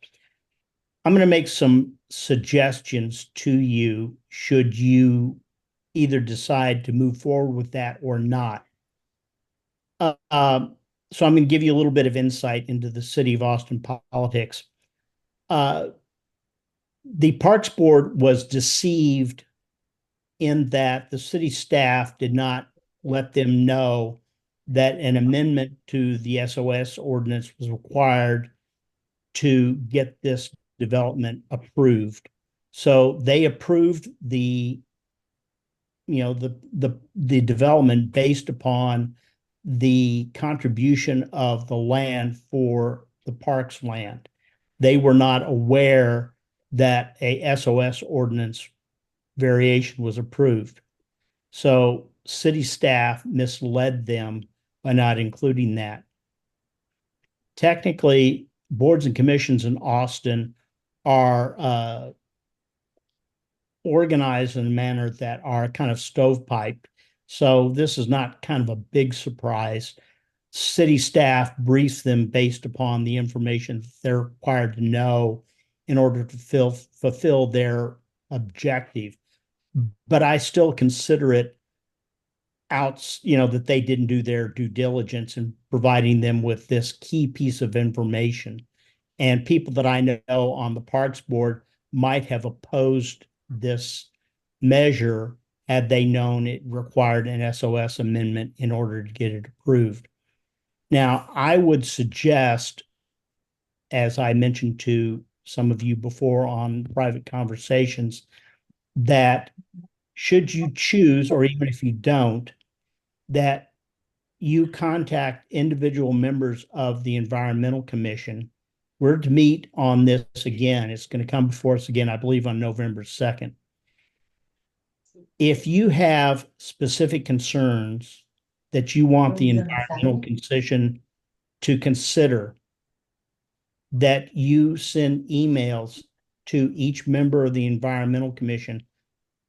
I'm going to make some suggestions to you should you either decide to move forward with that or not. So I'm going to give you a little bit of insight into the City of Austin politics. The Parks Board was deceived in that the city staff did not let them know that an amendment to the SOS ordinance was required to get this development approved. So they approved the development based upon the contribution of the land for the parks land. They were not aware that a SOS ordinance variation was approved. So city staff misled them by not including that. Technically, boards and commissions in Austin are organized in a manner that are kind of stovepiped. So this is not kind of a big surprise. City staff briefs them based upon the information that they're required to know in order to fulfill their objective. But I still consider it that they didn't do their due diligence in providing them with this key piece of information. And people that I know on the Parks Board might have opposed this measure had they known it required an SOS amendment in order to get it approved. Now, I would suggest, as I mentioned to some of you before on private conversations, that should you choose, or even if you don't, that you contact individual members of the Environmental Commission. We're to meet on this again. It's going to come before us again, I believe, on November 2nd. If you have specific concerns that you want the Environmental Commission to consider, that you send emails to each member of the Environmental Commission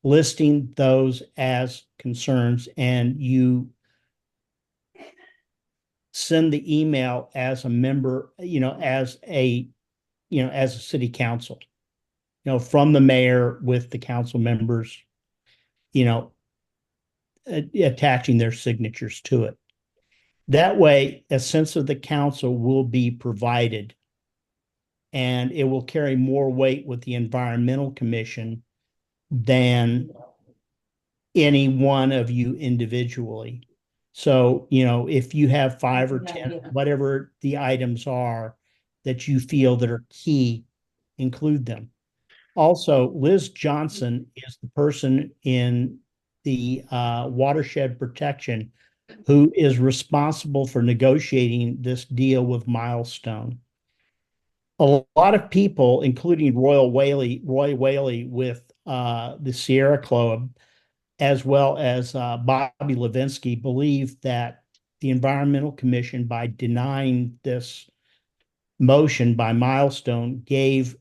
listing those as concerns, and you send the email as a member, as a city council, from the mayor with the council members, attaching their signatures to it. That way, a sense of the council will be provided, and it will carry more weight with the Environmental Commission than any one of you individually. So, if you have 5 or 10, whatever the items are that you feel that are key, include them. Also, Liz Johnson is the person in the watershed protection who is responsible for negotiating this deal with Milestone. A lot of people, including Roy Whaley with the Sierra Club, as well as Bobby Levinsky, believe that the Environmental Commission, by denying this motion by Milestone, gave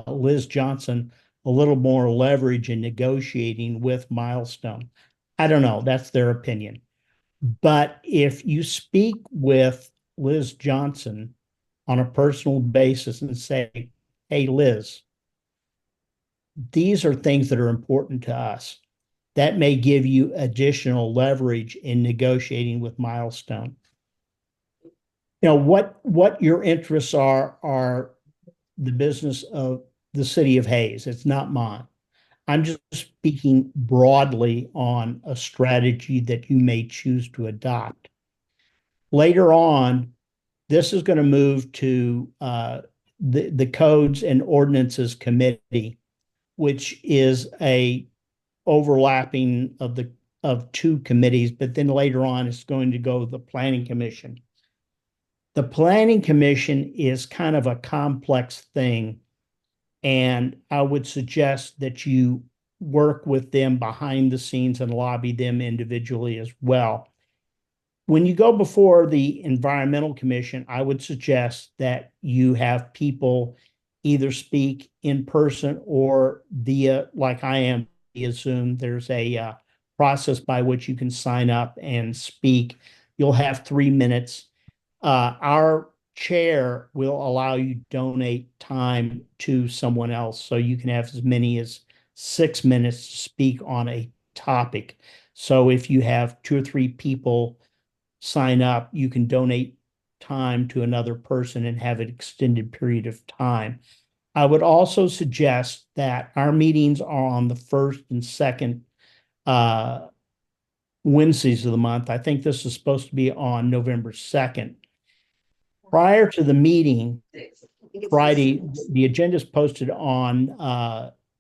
Liz Johnson a little more leverage in negotiating with Milestone. I don't know, that's their opinion. But if you speak with Liz Johnson on a personal basis and say, hey, Liz, these are things that are important to us, that may give you additional leverage in negotiating with Milestone. You know, what your interests are the business of the city of Hayes. It's not mine. I'm just speaking broadly on a strategy that you may choose to adopt. Later on, this is going to move to the Codes and Ordinances Committee, which is a overlapping of two committees, but then later on it's going to go to the Planning Commission. The Planning Commission is kind of a complex thing, and I would suggest that you work with them behind the scenes and lobby them individually as well. When you go before the Environmental Commission, I would suggest that you have people either speak in person or via, like I am, via Zoom. There's a process by which you can sign up and speak. You'll have 3 minutes. Our chair will allow you to donate time to someone else, so you can have as many as 6 minutes to speak on a topic. So if you have 2 or 3 people sign up, you can donate time to another person and have an extended period of time. I would also suggest that our meetings are on the first and second Wednesdays of the month. I think this is supposed to be on November 2nd. Prior to the meeting, Friday, the agenda is posted on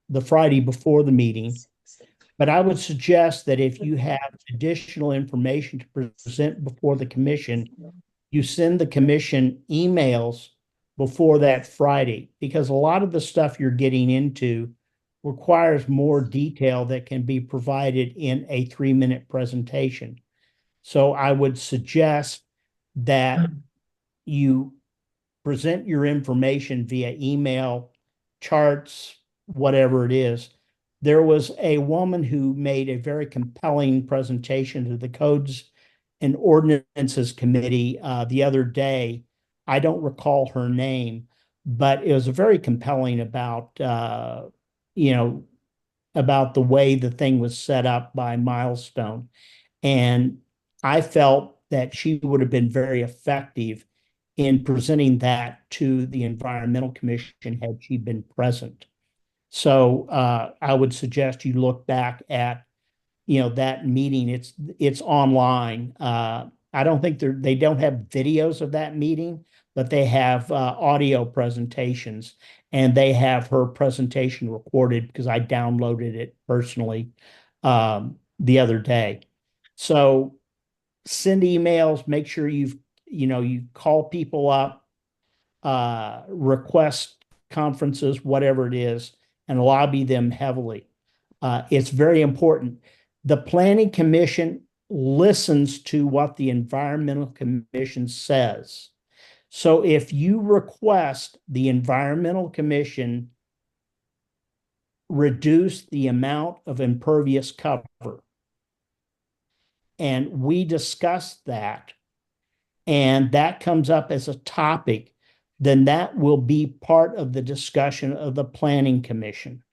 the Friday before the meeting. But I would suggest that if you have additional information to present before the commission, you send the commission emails before that Friday, because a lot of the stuff you're getting into requires more detail that can be provided in a 3-minute presentation. So I would suggest that you present your information via email, charts, whatever it is. There was a woman who made a very compelling presentation to the Codes and Ordinances Committee the other day. I don't recall her name, but it was very compelling about, about the way the thing was set up by Milestone. And I felt that she would have been very effective in presenting that to the Environmental Commission had she been present. So I would suggest you look back at, that meeting. It's online. I don't think they don't have videos of that meeting, but they have audio presentations, and they have her presentation recorded because I downloaded it personally the other day. So send emails, make sure you call people up, request conferences, whatever it is, and lobby them heavily. It's very important. The Planning Commission listens to what the Environmental Commission says. So if you request the Environmental Commission reduce the amount of impervious cover, and we discuss that, and that comes up as a topic, then that will be part of the discussion of the Planning Commission.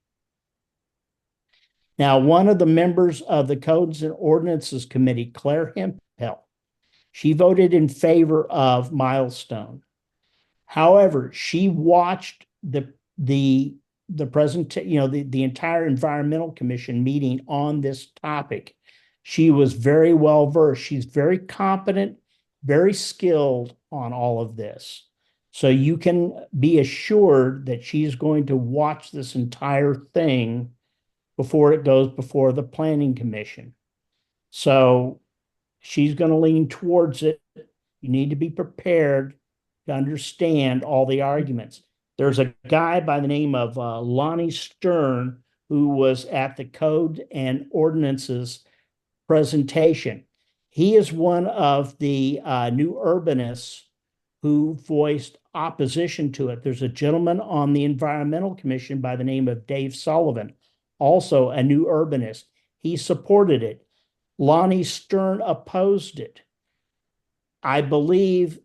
Now, one of the members of the Codes and Ordinances Committee, Claire Hempel, she voted in favor of Milestone. However, she watched the presentation, the entire Environmental Commission meeting on this topic. She was very well versed. She's very competent, very skilled on all of this. So you can be assured that she's going to watch this entire thing before it goes before the Planning Commission. So she's going to lean towards it. You need to be prepared to understand all the arguments. There's a guy by the name of Lonnie Stern who was at the Code and Ordinances presentation. He is one of the new urbanists who voiced opposition to it. There's a gentleman on the Environmental Commission by the name of Dave Sullivan, also a new urbanist. He supported it. Lonnie Stern opposed it. I believe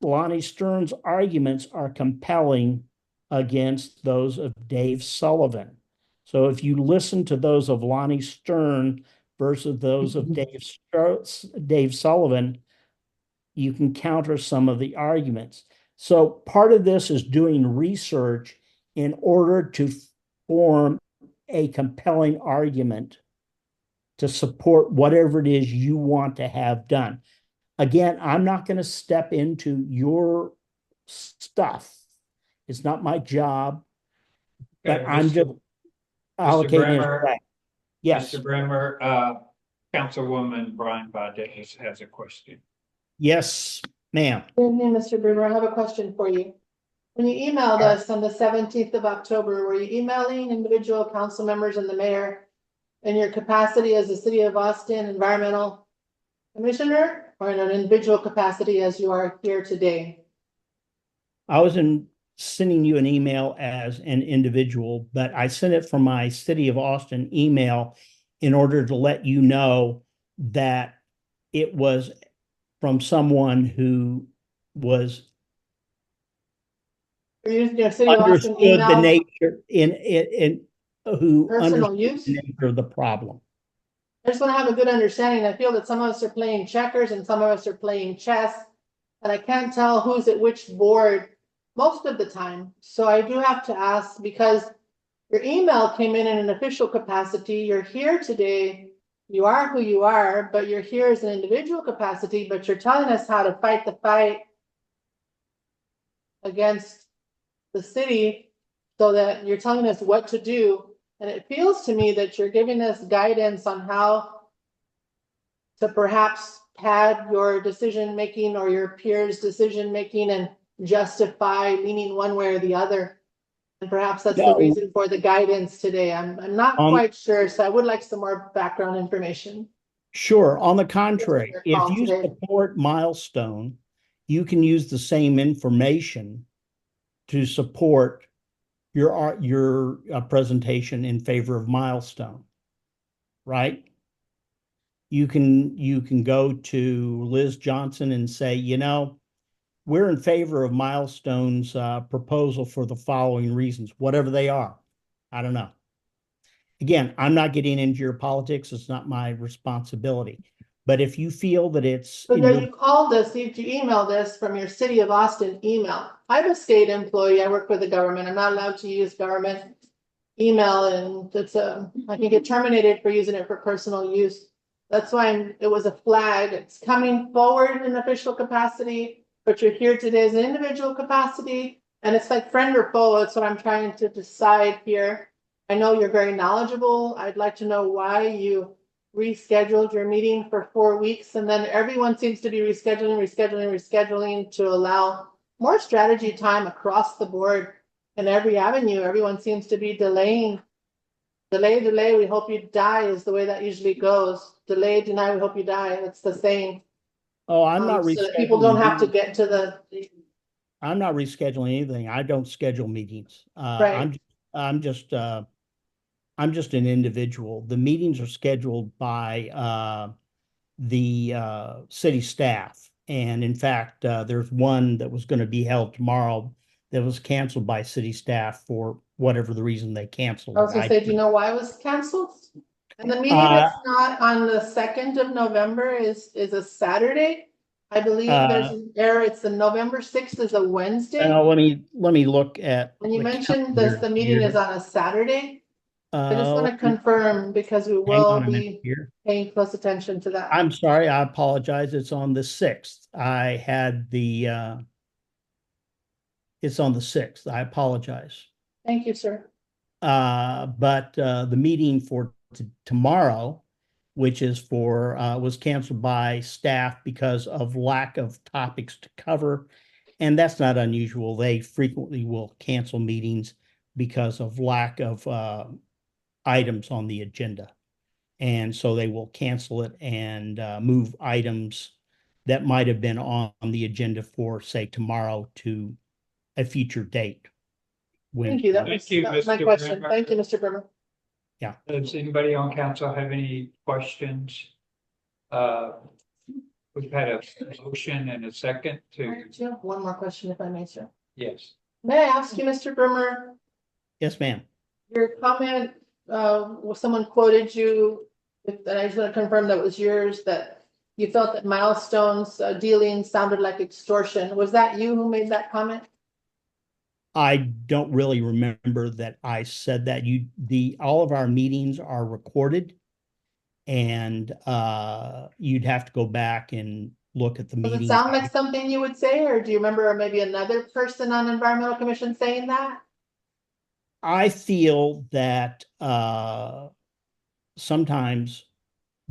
Lonnie Stern's arguments are compelling against those of Dave Sullivan. So if you listen to those of Lonnie Stern versus those of Dave Sullivan, you can counter some of the arguments. So part of this is doing research in order to form a compelling argument to support whatever it is you want to have done. Again, I'm not going to step into your stuff. It's not my job, but Okay, I'm just allocating Bremer, it. Yes, Mr. Bremer, Councilwoman Brian Valdez has a question. yes, ma'am. Good evening, Mr. Brewer. I have a question for you. When you emailed us on the 17th of October, were you emailing individual council members and the mayor in your capacity as the City of Austin Environmental Commissioner, or in an individual capacity as you are here today? I was sending you an email as an individual, but I sent it from my City of Austin email in order to let you know that it was from someone who was You're using your City of Austin understood the email, nature in who personal understood use? the nature of the problem. I just want to have a good understanding. I feel that some of us are playing checkers and some of us are playing chess. And I can't tell who's at which board most of the time. So I do have to ask, because your email came in an official capacity. You're here today. You are who you are, but you're here as an individual capacity, but you're telling us how to fight the fight against the city so that you're telling us what to do. And it feels to me that you're giving us guidance on how to perhaps pad your decision-making or your peers' decision-making and justify leaning one way or the other. And perhaps that's the No. reason for the guidance today. I'm not quite sure, so I would like some more background information. Sure. On the contrary, Your if call you today. support Milestone, you can use the same information to support your presentation in favor of Milestone, right? You can go to Liz Johnson and say, you know, we're in favor of Milestone's proposal for the following reasons, whatever they are. I don't know. Again, I'm not getting into your politics. It's not my responsibility. But if you feel that it's So in then your you called us, you emailed us from your City of Austin email. I'm a state employee. I work for the government. I'm not allowed to use government email, and I can get terminated for using it for personal use. That's why it was a flag. It's coming forward in official capacity, but you're here today as an individual capacity. And it's like friend or foe. That's what I'm trying to decide here. I know you're very knowledgeable. I'd like to know why you rescheduled your meeting for 4 weeks, and then everyone seems to be rescheduling to allow more strategy time across the board in every avenue. Everyone seems to be delaying. Delay, we hope you die is the way that usually goes. Delay, deny, we hope you die. It's the same. I'm not So that people don't have to get to the. I'm not rescheduling anything. I don't schedule meetings. Right. I'm just an individual. The meetings are scheduled by the city staff. And in fact, there's one that was going to be held tomorrow that was canceled by city staff for whatever the reason they canceled I was it. gonna say, do you know why it was canceled? And the meeting that's not on the 2nd of November is a Saturday. I believe there's an error. It's the November 6th is a Wednesday. Let me look at. And you the mentioned calendar the meeting here. is on a Saturday. I just want to Uh, confirm because we hang will on a minute be here. paying close attention to that. I'm sorry, I apologize. It's on the 6th. I had the it's on the 6th. I apologize. Thank you, sir. But the meeting for tomorrow, which is for was canceled by staff because of lack of topics to cover. And that's not unusual. They frequently will cancel meetings because of lack of items on the agenda. And so they will cancel it and move items that might have been on the agenda for, say, tomorrow to a future date. Thank you. That Thank was you, that was my Mr. question. Brimmer. Thank you, Mr. Brimmer. Does anybody on council have any questions? We've had a motion and a second to, One more question, if I may, sir. yes. May I ask you, Mr. Brimmer, Yes, ma'am. your comment, someone quoted you, and I just want to confirm that was yours, that you felt that Milestone's dealing sounded like extortion. Was that you who made that comment? I don't really remember that I said that. All of our meetings are recorded. And you'd have to go back and look at the Does it meetings. sound like something you would say, or do you remember maybe another person on Environmental Commission saying that? I feel that sometimes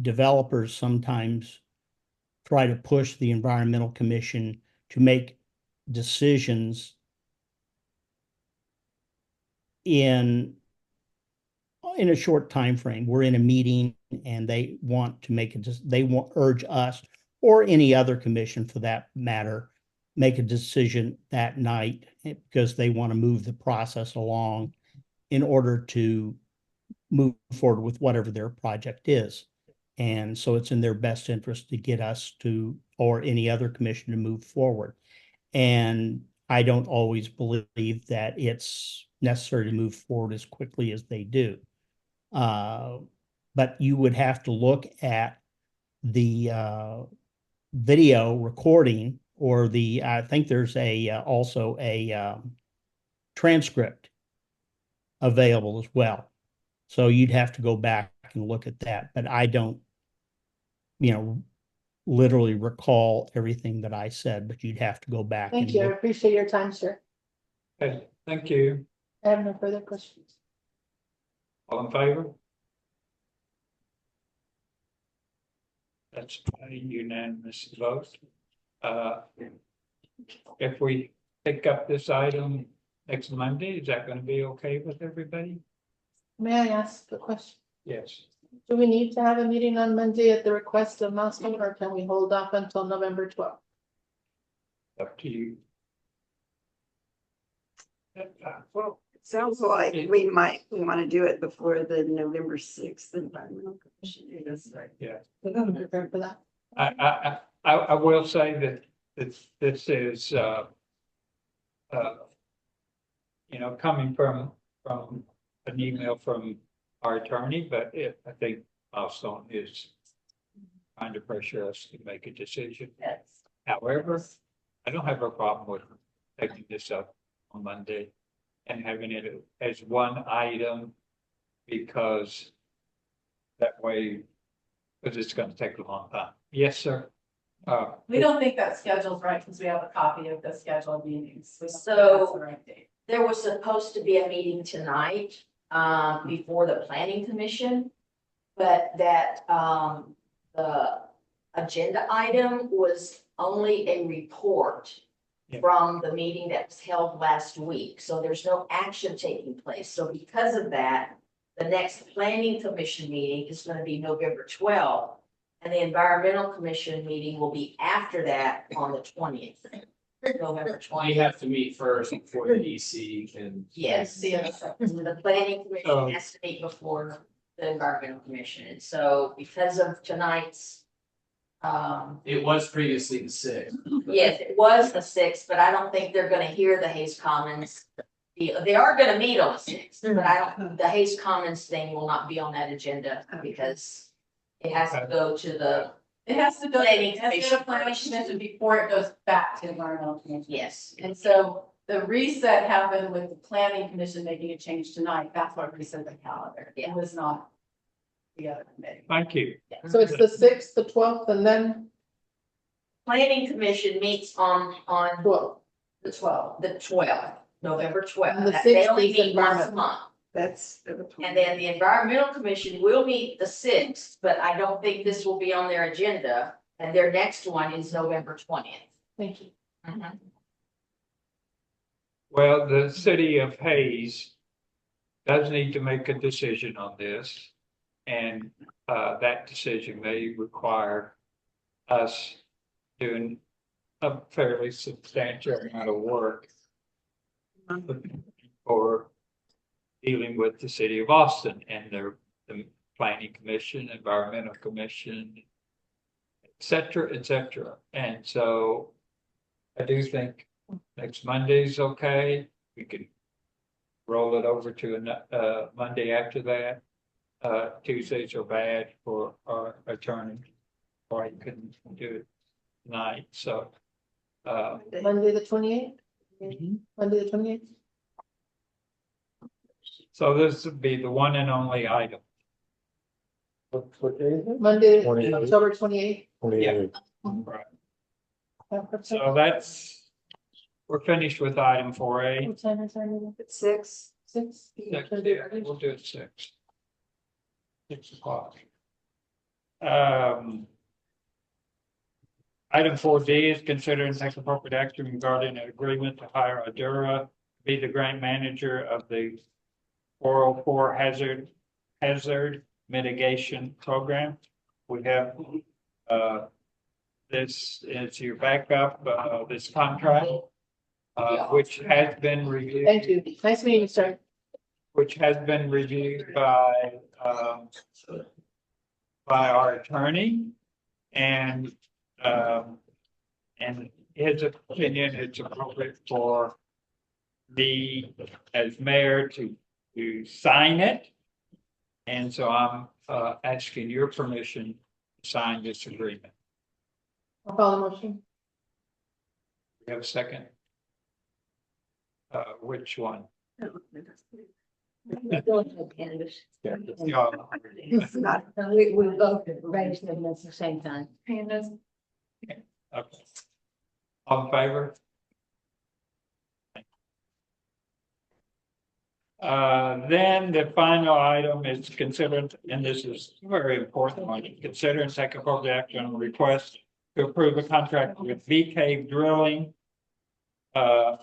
developers sometimes try to push the Environmental Commission to make decisions in a short time frame. We're in a meeting and they want to make it, they want urge us or any other commission for that matter, make a decision that night because they want to move the process along in order to move forward with whatever their project is. And so it's in their best interest to get us to, or any other commission to move forward. And I don't always believe that it's necessary to move forward as quickly as they do. But you would have to look at the video recording or I think there's also a transcript available as well. So you'd have to go back and look at that. But I don't, literally recall everything that I said, but you'd have to go back. Thank you. I appreciate your time, sir. Okay, thank you. I have no further questions. All in favor? That's a unanimous vote. If we pick up this item next Monday, is that going to be okay with everybody? May I ask a question? Yes. Do we need to have a meeting on Monday at the request of Milestone, or can we hold off until November 12th? Up to you. Well, it sounds like we want to do it before the November 6th environmental commission. Yeah. I'm prepared for that. I will say that this is coming from an email from our attorney, but I think Milestone is trying to pressure us to make a decision. Yes. However, I don't have a problem with taking this up on Monday and having it as one item because that way, because it's going to take a long time. Yes, sir. We don't think that schedule's right because we have a copy of the scheduled meetings. We don't think So- that's the right date. There was supposed to be a meeting tonight, before the planning commission. But that, the agenda item was only a report Yeah. from the meeting that was held last week. So there's no action taking place. So because of that, the next planning commission meeting is going to be November 12th. And the environmental commission meeting will be after that on the 20th. November We 20th. have to meet first before the EC can. Yes, the planning commission has to meet before the environmental commission, and so because of tonight's. It was previously the 6th. Yes, it was the 6th, but I don't think they're gonna hear the Hayes Commons. They are gonna meet on the 6th, but the Hayes Commons thing will not be on that agenda because it has to go to the, It has to go to Planning the planning commission before it goes back to the environmental commission. yes. And so the reset happened with the planning commission making a change tonight. That's what reset the calendar. It Yeah. was not the other committee. Thank you. So it's the 6th, the 12th, and then Planning commission meets on 12th. the 12th, November 12th. And the They 6th only is meet once a environment. month. That's. And then the environmental commission will meet the 6th, but I don't think this will be on their agenda. And their next one is November 20th. Thank you. Well, the city of Hayes does need to make a decision on this. And that decision may require us doing a fairly substantial amount of work for dealing with the city of Austin and the planning commission, environmental commission, et cetera, et cetera. And so I do think next Monday's okay. We can roll it over to a Monday after that. Tuesdays are bad for our attorney, or he couldn't do it tonight. So Monday, the 28th. Monday, the 28th. so this would be the one and only item. What day is it? Monday, 28th. October 28th. 28th. Right. So we're finished with item 4A. What time is our meeting? At 6. 6? We'll do it 6 o'clock. Item 4D is consider and take appropriate action regarding an agreement to hire Adura to be the grant manager of the 404 hazard mitigation program. We have this is your backup, this contract, which has been reviewed. Thank you. Nice meeting you, sir. Which has been reviewed by our attorney, and his opinion, it's appropriate for me as mayor to sign it. And so I'm asking your permission to sign this agreement. I'll call the motion. We have a second? Which one? Yeah. Y'all. It's not. We both raised them at the same time. Pandas. Okay. All in favor? Then the final item is considered, and this is a very important one, consider and take appropriate action on a request to approve a contract with B Cave Drilling to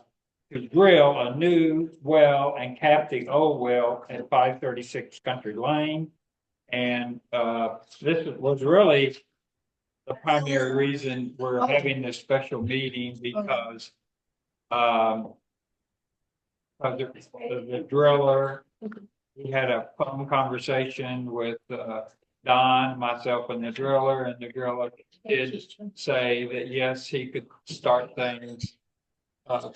drill a new well and cap the old well at 536 Country Lane. And this was really the primary reason we're having this special meeting, because the driller, he had a phone conversation with Don, myself, and the driller did say that yes, he could start things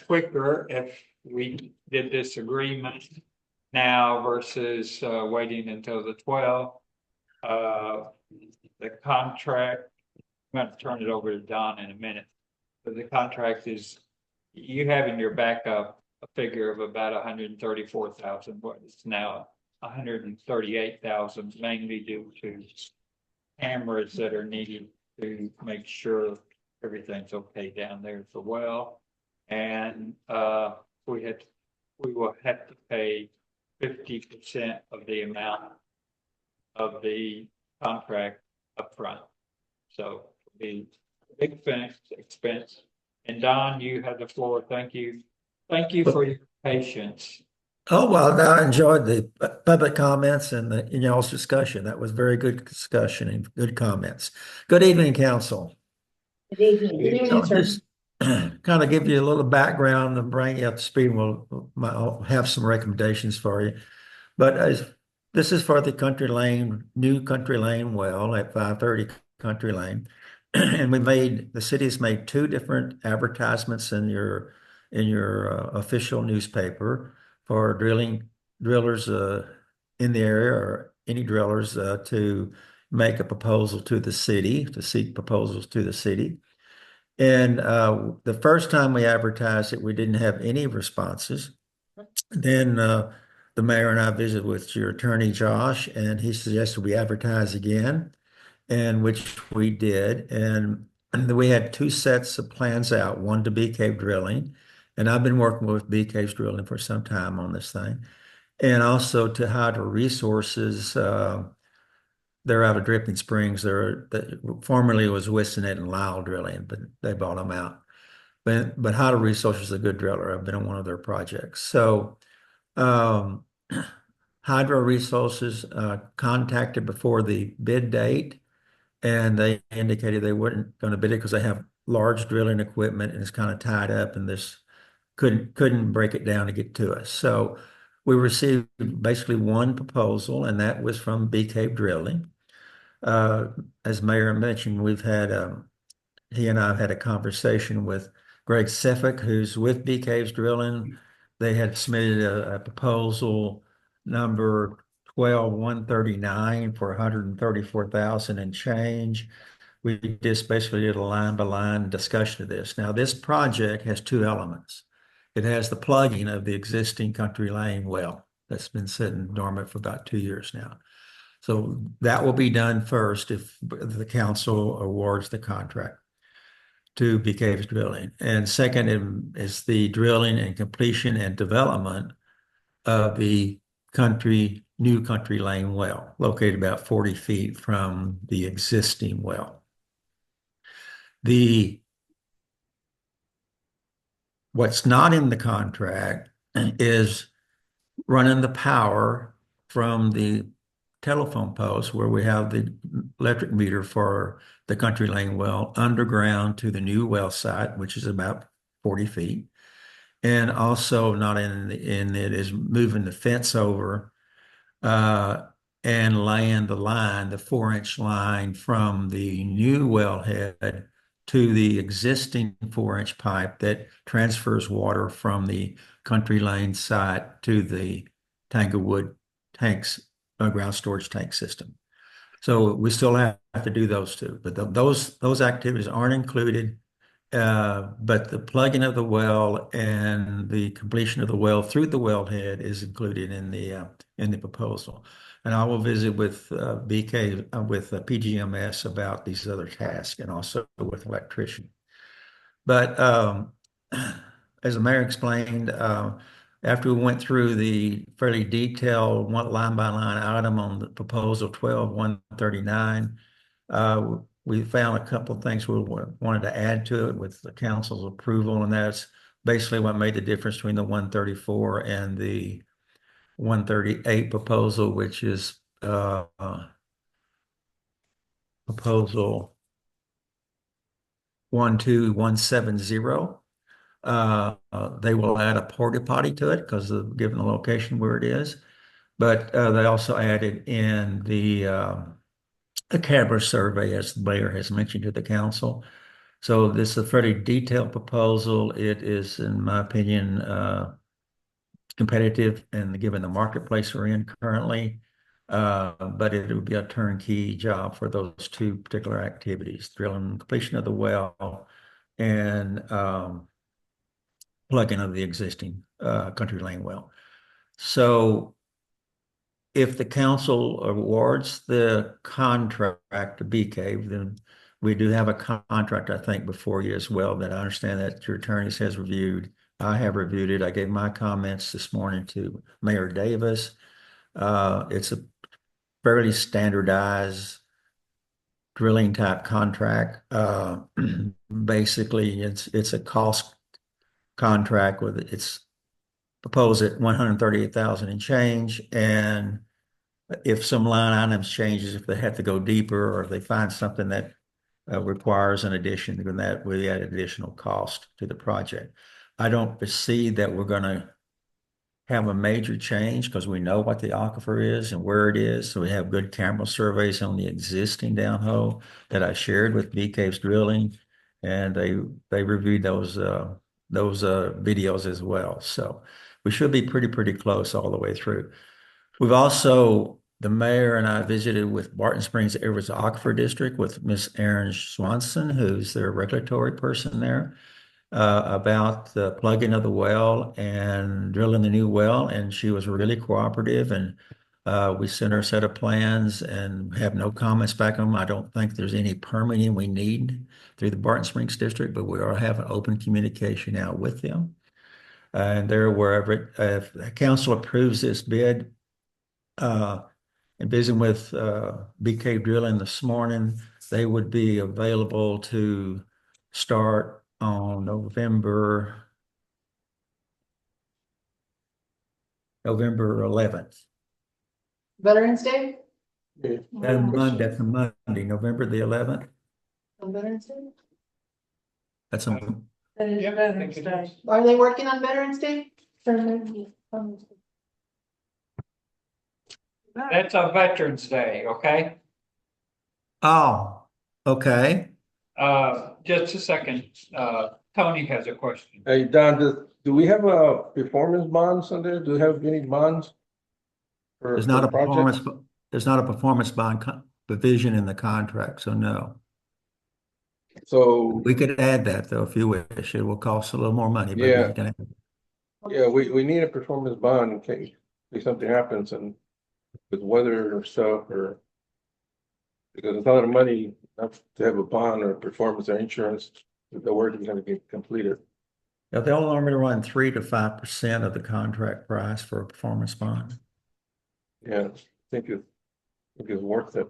quicker if we did this agreement now versus waiting until the 12th. The contract, I'm going to turn it over to Don in a minute, but the contract is, you have in your backup a figure of about 134,000, but it's now 138,000, mainly due to cameras that are needed to make sure everything's okay down there at the well. And we will have to pay 50% of the amount of the contract upfront. So it'll be a big expense. And Don, you have the floor. Thank you. Thank you for your patience. Oh, well, I enjoyed the public comments and y'all's discussion. That was very good discussion and good comments. Good evening, council. Good evening. Good evening, sir. Just kind of give you a little background and bring you up to speed. I'll have some recommendations for you. But this is for the new Country Lane well at 530 Country Lane. And the city's made 2 different advertisements in your official newspaper for drillers in the area, or any drillers to make a proposal to the city, to seek proposals to the city. And the first time we advertised it, we didn't have any responses. Then the mayor and I visited with your attorney, Josh, and he suggested we advertise again, and which we did. And we had 2 sets of plans out, one to B Cave Drilling, and I've been working with B Cave Drilling for some time on this thing, and also to Hydro Resources. They're out of Dripping Springs. Formerly was Wissonet and Lyle Drilling, but they bought them out. But Hydro Resources is a good driller. I've been on one of their projects. So Hydro Resources contacted before the bid date, and they indicated they weren't going to bid it because they have large drilling equipment and it's kind of tied up and this couldn't break it down to get to us. So we received basically one proposal, and that was from Bee Cave Drilling. As Mayor mentioned, he and I have had a conversation with Greg Seffick, who's with Bee Caves Drilling. They had submitted a proposal number 12139 for 134,000 and change. We just basically did a line by line discussion of this. Now, this project has two elements. It has the plugging of the existing Country Lane well that's been sitting dormant for about 2 years now. So that will be done first if the council awards the contract to Bee Caves Drilling. And second is the drilling and completion and development of the new Country Lane well, located about 40 feet from the existing well. What's not in the contract is running the power from the telephone post where we have the electric meter for the Country Lane well underground to the new well site, which is about 40 feet. And also not in it is moving the fence over and laying the line, the 4-inch line from the new wellhead to the existing 4-inch pipe that transfers water from the Country Lane site to the Tanglewood tanks, ground storage tank system. So we still have to do those two, but those activities aren't included. But the plugging of the well and the completion of the well through the wellhead is included in the proposal. And I will visit with PGMS about these other tasks and also with electrician. But as the mayor explained, after we went through the fairly detailed line by line item on the proposal 12139, we found a couple of things we wanted to add to it with the council's approval, and that's basically what made the difference between the 134 and the 138 proposal, which is proposal 12170. They will add a porta potty to it because of given the location where it is, but they also added in a camera survey, as the mayor has mentioned to the council. So this is a fairly detailed proposal. It is, in my opinion, competitive and given the marketplace we're in currently, but it would be a turnkey job for those two particular activities: drilling and completion of the well and plugging of the existing Country Lane well. So if the council awards the contract to Bee Cave, then we do have a contract, I think, before you as well that I understand that your attorneys has reviewed. I have reviewed it. I gave my comments this morning to Mayor Davis. It's a fairly standardized drilling type contract. Basically, it's a cost contract with it's proposed at 138,000 and change. And if some line items changes, if they have to go deeper or if they find something that requires an addition, then that we add additional cost to the project. I don't foresee that we're going to have a major change because we know what the aquifer is and where it is. So we have good camera surveys on the existing downhole that I shared with Bee Caves Drilling, and they reviewed those videos as well. So we should be pretty close all the way through. We've also, the mayor and I visited with Barton Springs Edwards Aquifer District with Miss Erin Swanson, who's their regulatory person there, about the plugging of the well and drilling the new well. And she was really cooperative, and we sent her a set of plans and have no comments back on them. I don't think there's any permitting we need through the Barton Springs District, but we are having open communication out with them. And they're aware of it. If the council approves this bid, and visiting with Bee Cave Drilling this morning, they would be available to start on November 11th. Veterans Day? That's Monday, November the 11th. On Veterans Day? That's a, Yeah, I think it is. Are they working on Veterans Day? That's a Veterans Day, okay? oh, okay. Just a second, Tony has a question. Hey, Don, do we have a performance bonds on there? Do we have any bonds? There's not a there's not a performance bond provision in the contract, so no. So, We could add that though, if you wish. It will cost a little more money, but Yeah. we can add it. yeah, we need a performance bond in case something happens and with weather or stuff or. Because it's a lot of money not to have a bond or performance or insurance, if the work is gonna get completed. Yeah, they'll normally run 3 to 5% of the contract price for a performance bond. Yeah, I think it's worth it.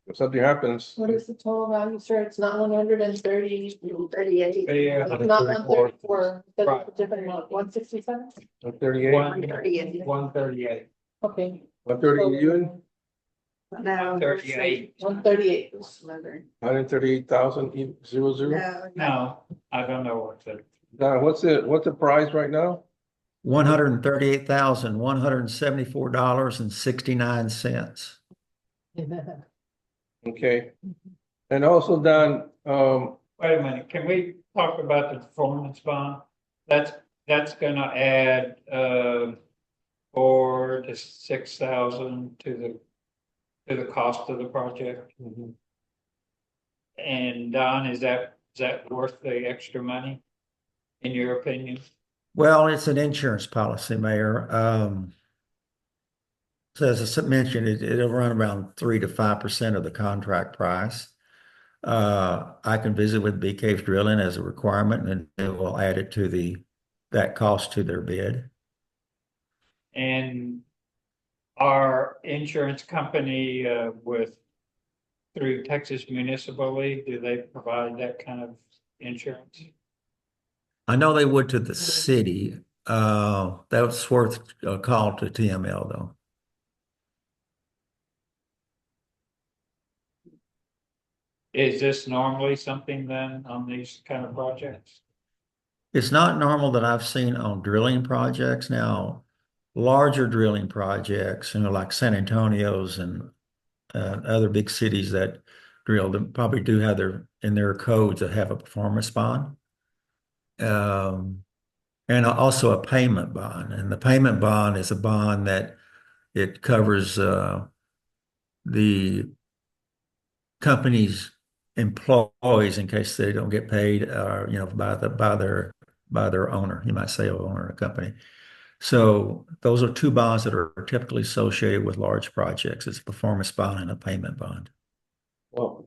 If something happens, What is the total value, sir? It's not 130. 38. Yeah, It's not 134. That's Right. a different one. 167? 138, 138. 138. Okay. 130 even, No. 138. 138. 138,000 00. No. No, I don't know what the, Don, what's the price right now? $138,174.69. Okay. And also, Don, wait a minute, can we talk about the performance bond? That's gonna add, 4 to 6,000 to the cost of the project. And Don, is that worth the extra money, in your opinion? Well, it's an insurance policy, Mayor. So as I mentioned, it'll run around 3 to 5% of the contract price. I can visit with B Caves Drilling as a requirement, and they will add it to that cost to their bid. And our insurance company, through Texas Municipal League, do they provide that kind of insurance? I know they would to the city. That's worth a call to TML though. Is this normally something then on these kind of projects? It's not normal that I've seen on drilling projects now. Larger drilling projects, like San Antonio's and other big cities that drill, them probably do have in their codes that have a performance bond. And also a payment bond. And the payment bond is a bond that it covers the company's employees in case they don't get paid, by their owner. You might say owner of a company. So those are two bonds that are typically associated with large projects. It's a performance bond and a payment bond. well,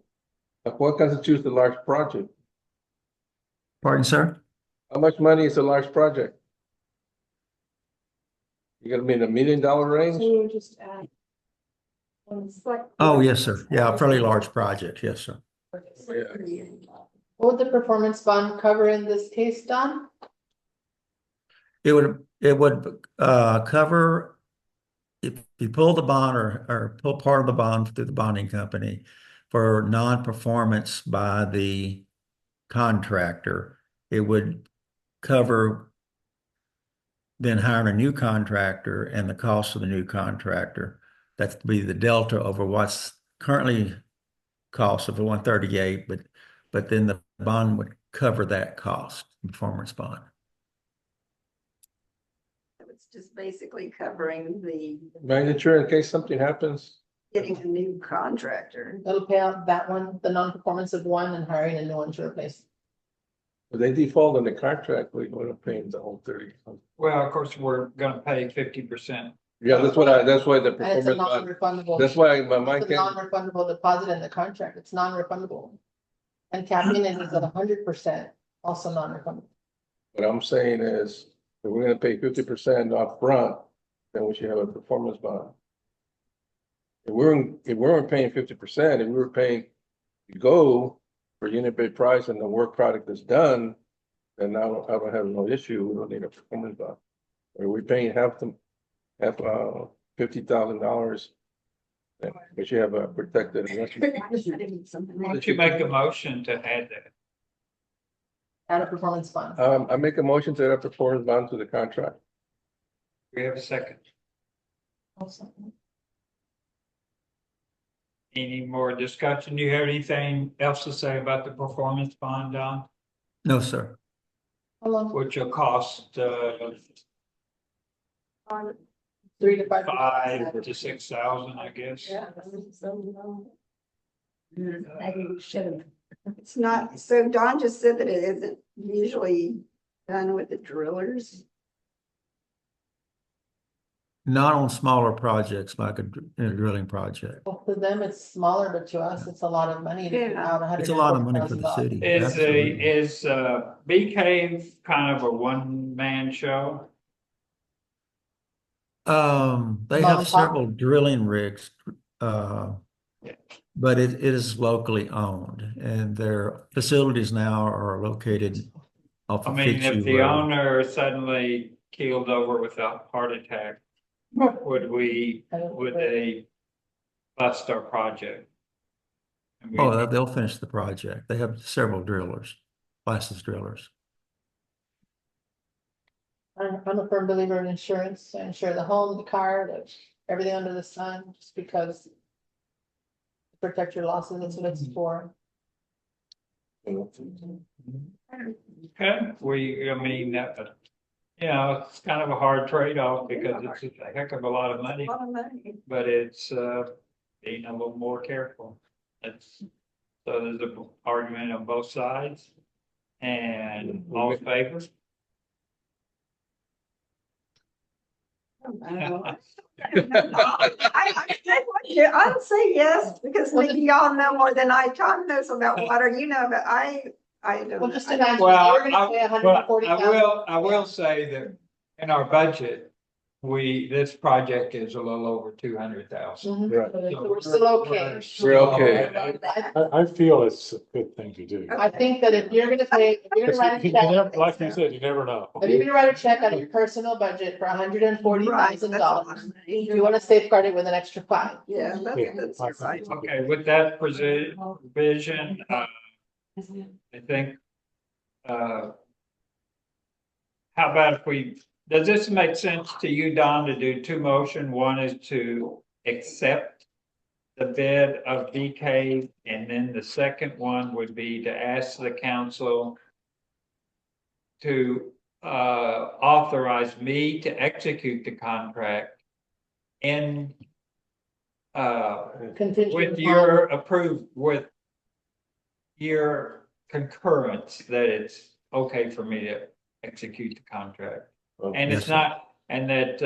what constitutes a large project? Pardon, sir? How much money is a large project? You gonna be in the $1 million range? So just add. Oh, yes, sir. Yeah, fairly large project. Yes, sir. What would the performance bond cover in this case, Don? It would cover if you pull the bond or pull part of the bond through the bonding company for non-performance by the contractor. It would cover then hiring a new contractor and the cost of the new contractor. That's to be the delta over what's currently cost of the 138, but then the bond would cover that cost, performance bond. It's just basically covering the Magnitude in case something happens. getting a new contractor. That'll pay out that one, the non-performance of one, and hiring a new one to replace. If they default on the contract, we're gonna pay them the whole 30. Well, of course, we're gonna pay 50%. Yeah, that's why the And it's a performance bond, non-refundable. that's why my mind It's a can't, non-refundable deposit in the contract. It's non-refundable. And capping it is at 100%, also non-refundable. what I'm saying is, if we're gonna pay 50% up front, then we should have a performance bond. If we weren't paying 50%, and we were paying to go for unit bid price and the work product is done, then I don't have no issue, we don't need a performance bond. Or we're paying $50,000, then we should have a protected investment. Why don't you make a motion to add that? and a performance bond. I make a motion to add a performance bond to the contract. We have a second. Any more discussion? Do you have anything else to say about the performance bond, Don? No, sir. How long? Which will cost, 3 to 5. 5 to 6,000, I guess. Maybe we should have. It's not, so Don just said that it isn't usually done with the drillers. Not on smaller projects like a drilling project. Well, to them, it's smaller, but to us, it's a lot of money. to put Yeah. out It's a lot of money for the $140,000. city. Is Absolutely. Bee Cave kind of a one-man show? They Mom have and pop? several drilling rigs, but it is locally owned and their facilities now are located off I of mean, if Fitzhugh the Road. owner suddenly keeled over with a heart attack, would they bust our project? And we- Oh, they'll finish the project. They have several drillers, licensed drillers. I'm a firm believer in insurance. I insure the home, the car, everything under the sun, just because protect your losses, that's what it's for. Okay, I mean, it's kind of a hard trade-off because it's a heck of a lot of money, A lot of money. but it's, being a little more careful. So there's an argument on both sides. And all in favor? I'll say yes, because maybe y'all know more than I. Tom knows about water, but I don't. Well, just imagine, Well, we're gonna pay I will say that in our budget, this project is a little over 200,000. Right. We're still okay. We're okay. I feel it's a good thing to do. I think that if you're gonna write a check, Like you said, you never know. if you're gonna write a check out of your personal budget for $140,000, you wanna safeguard it with an extra 5. Yeah, Yeah. that's exciting. Okay, with that provision, I think, how about if does this make sense to you, Don, to do two motion? One is to accept the bid of DK, and then the second one would be to ask the council to authorize me to execute the contract in Contingent with upon- with your concurrence that it's okay for me to execute the contract. And it's Yes, not, and that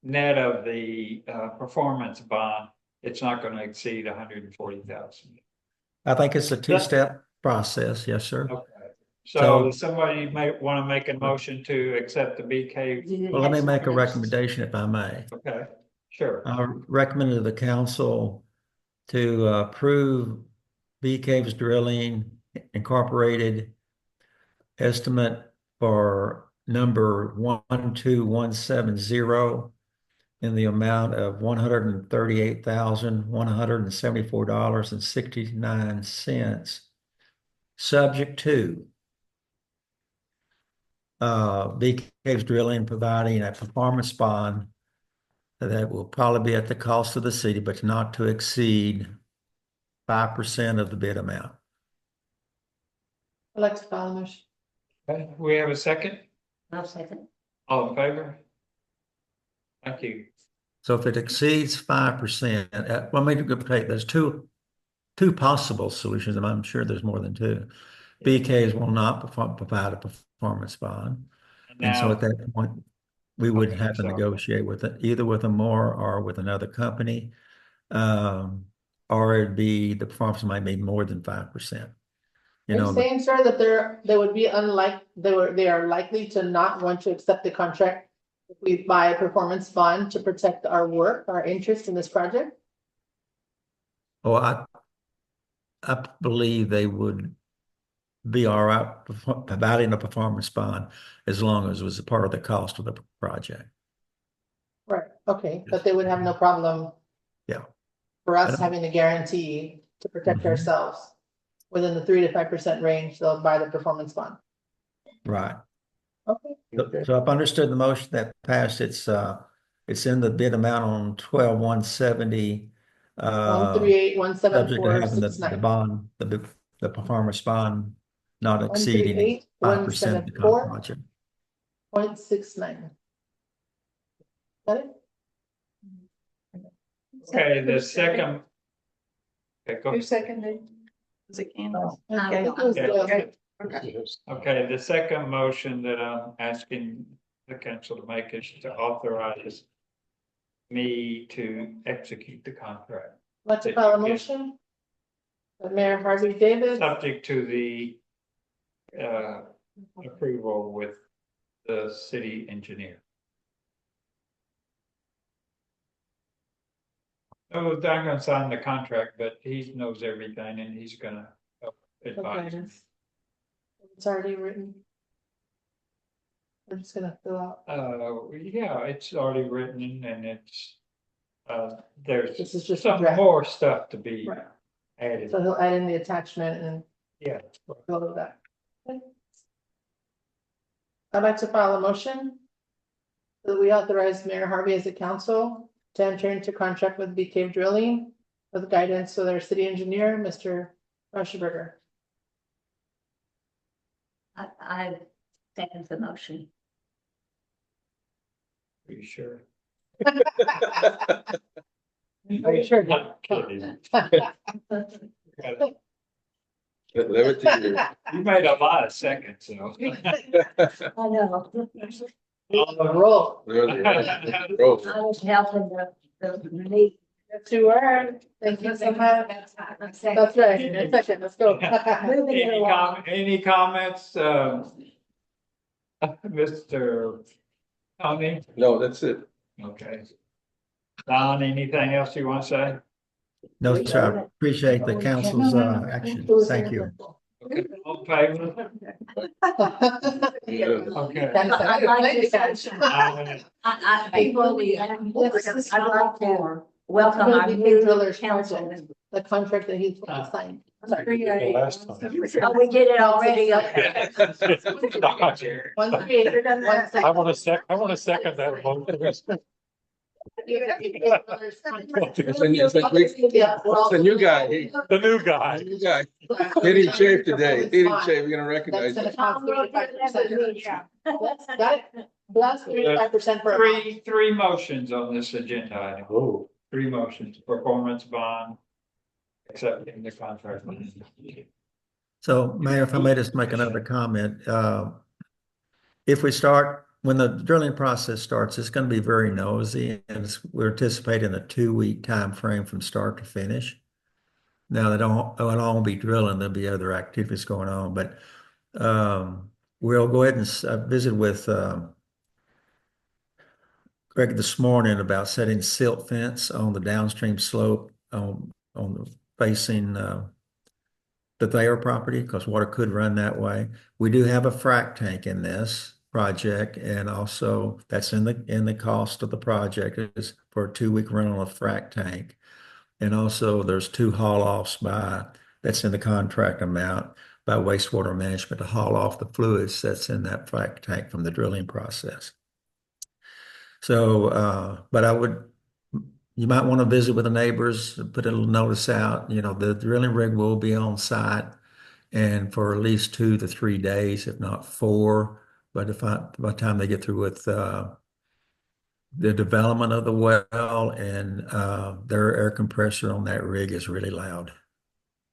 net of the performance bond, it's not gonna exceed 140,000. I think it's a two-step process. Yes, sir. Okay. So- So somebody may wanna make a motion to accept the BK. Well, let me make a recommendation if I may. Okay, sure. I recommend to the council to approve B Caves Drilling Incorporated estimate for number 12170 in the amount of $138,174.69, subject to B Caves Drilling providing a performance bond that will probably be at the cost of the city, but not to exceed 5% of the bid amount. Alexa Palmer's. Okay, we have a second? I'll second. All in favor? Thank you. So if it exceeds 5%, well, maybe there's two possible solutions, and I'm sure there's more than two. BKs will not provide a performance bond. And so at that point, we would have to negotiate with it, either with a more or with another company. Or it'd be, the performance might be more than 5%. Are you saying, sir, that they would be they are likely to not want to accept the contract if we buy a performance bond to protect our work, our interest in this project? Oh, I believe they would be all right providing a performance bond as long as it was a part of the cost of the project. Right, okay, but they would have no problem. Yeah. For us having a guarantee to protect ourselves. within the 3 to 5% range, they'll buy the performance bond. Right. Okay. So I've understood the motion that passed. It's in the bid amount on 12-170. 138, Subject to having the 174, bond, the performance bond not exceeding 5% of the 138, project. 0.69. Got it? Okay, the second. Okay, go Who ahead. seconded? Was it Candace? I think it was Okay. Dale. Okay, the second motion that I'm asking the council to make is to authorize me to execute the contract, Like to file a motion? Mayor Harvey Davis, subject to the approval with the city engineer. Oh, I'm gonna sign the contract, but he knows everything and he's gonna help advise. it's already written. We're just gonna fill out, Yeah, it's already written and it's, there's this is just a some draft. more stuff to be Right. added. So he'll add in the attachment and Yeah, all of that. Okay. I'd like to file a motion that we authorize Mayor Harvey as a council to enter into contract with B Cave Drilling with guidance with our city engineer, Mr. Rushberger. I second the motion. are you sure? Are you sure? I'm kidding. You made a lot of seconds, you know. I know. Roll. I was helping the meet. To word. Thank you so much. That's right. In a second, let's go. Moving it along. Any comments, Mr. Tony? No, that's it. Okay. Don, anything else you want to say? No, sir. I appreciate the council's action. Thank you. Okay, all in favor? Okay. I'd like to, before we, I'd like to welcome our new council. The contract that he's signed. Sorry. The last time. Oh, we did it already. Okay. 138, I want to second that motion. It's a new guy. The new guy. New guy. He didn't shave today. He didn't shave. We're gonna recognize That's him. gonna cost 35%. Got it? Plus 35% for. Three motions on this agenda item. Oh, Three motions, performance bond, accepting the contract. So Mayor, if I may just make another comment, if we start, when the drilling process starts, it's going to be very nosy, and we're anticipating a 2-week time frame from start to finish. Now, it won't be drilling, there'll be other activities going on, but we'll go ahead and visit with Greg this morning about setting silt fence on the downstream slope on the facing the Thayer property, because water could run that way. We do have a frac tank in this project, and also that's in the cost of the project is for a 2-week rental of frac tank. And also there's 2 haul-offs that's in the contract amount by wastewater management to haul off the fluids that's in that frac tank from the drilling process. So, but you might want to visit with the neighbors, put a little notice out, the drilling rig will be on site and for at least 2 to 3 days, if not 4. But by the time they get through with the development of the well and their air compressor on that rig is really loud.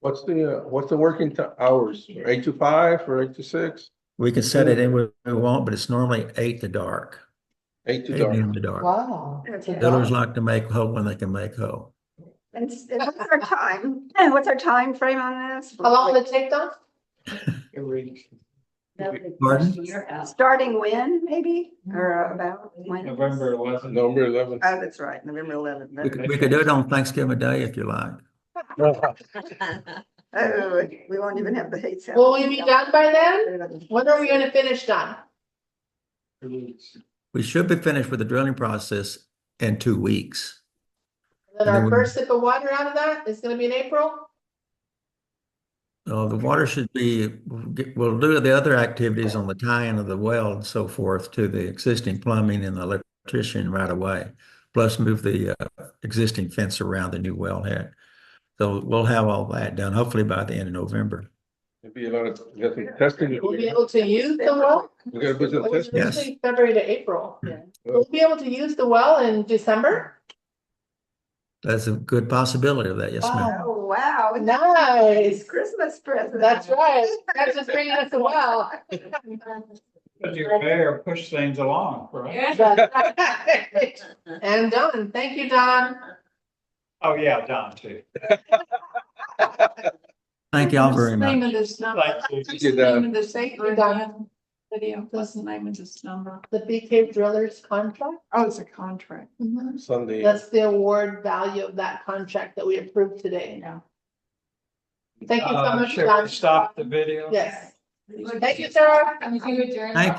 What's the working hours? 8 to 5 or 8 to 6? We can set it in when we want, but it's normally 8 to dark. 8 to 8 dark. noon to dark. Wow. Builders like to make hoe when they can make hoe. And what's our time? What's our time frame on this? How long will it take them? Pardon? Starting when, maybe, or about when? November 11th. Number 11. Oh, that's right, November 11th. We could do it on Thanksgiving Day if you like. Oh, we won't even have the hay sale. Will we be done by then? When are we gonna finish done? We should be finished with the drilling process in 2 weeks. Then And then our we- first sip of water out of that is gonna be in April? The water should be, we'll do the other activities on the tie-in of the well and so forth to the existing plumbing and the electrician right away. Plus move the existing fence around the new wellhead. So we'll have all that done, hopefully by the end of November. Maybe a lot of, you got some testing. We'll be able to use the well? We gotta do some testing. Yes. Usually February to April. We'll be able to use the well in December? That's a good possibility of that, yes, ma'am. Oh, wow. Nice. Christmas present. That's right. That's just bringing us a well. Because your mayor pushed things along, right? That's right. And Don, thank you, Don. Oh, yeah, Don too. Thank y'all very Name much. of this number. Thank you. What's the name of this sacred Don. video? What's the name of this number? The BK Drillers contract. Oh, it's a contract. Sunday. That's the award value of that contract that we approved today. Yeah. Thank you so much, Should Don. we stop the video? Yes. Thank you, Sarah. Thank I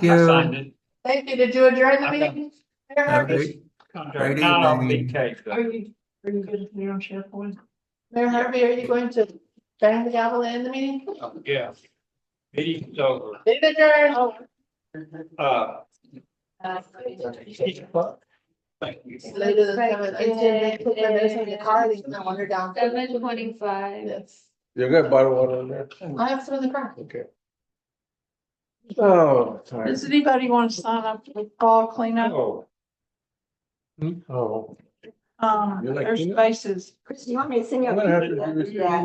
you. signed it. Thank you. Did you adjourn the Okay. meeting? Have a great- Contract, not on evening. BK, though. Are you going to put it on SharePoint? Mayor Harvey, are you going to bang the gavel and end the meeting? Yeah. Meeting's over. Meeting adjourned. Thank you. Later than seven. I did put my notes in the car, leaving that water down. 7:25. Yes. You got bottled water in there? I have some in the car. Okay. Oh, tired. Does anybody want to sign up for the fall cleanup? Oh, Oh. There's You like cleanup? spaces. Chris, do you want me to send you? I'm a gonna have picture to of do this, that?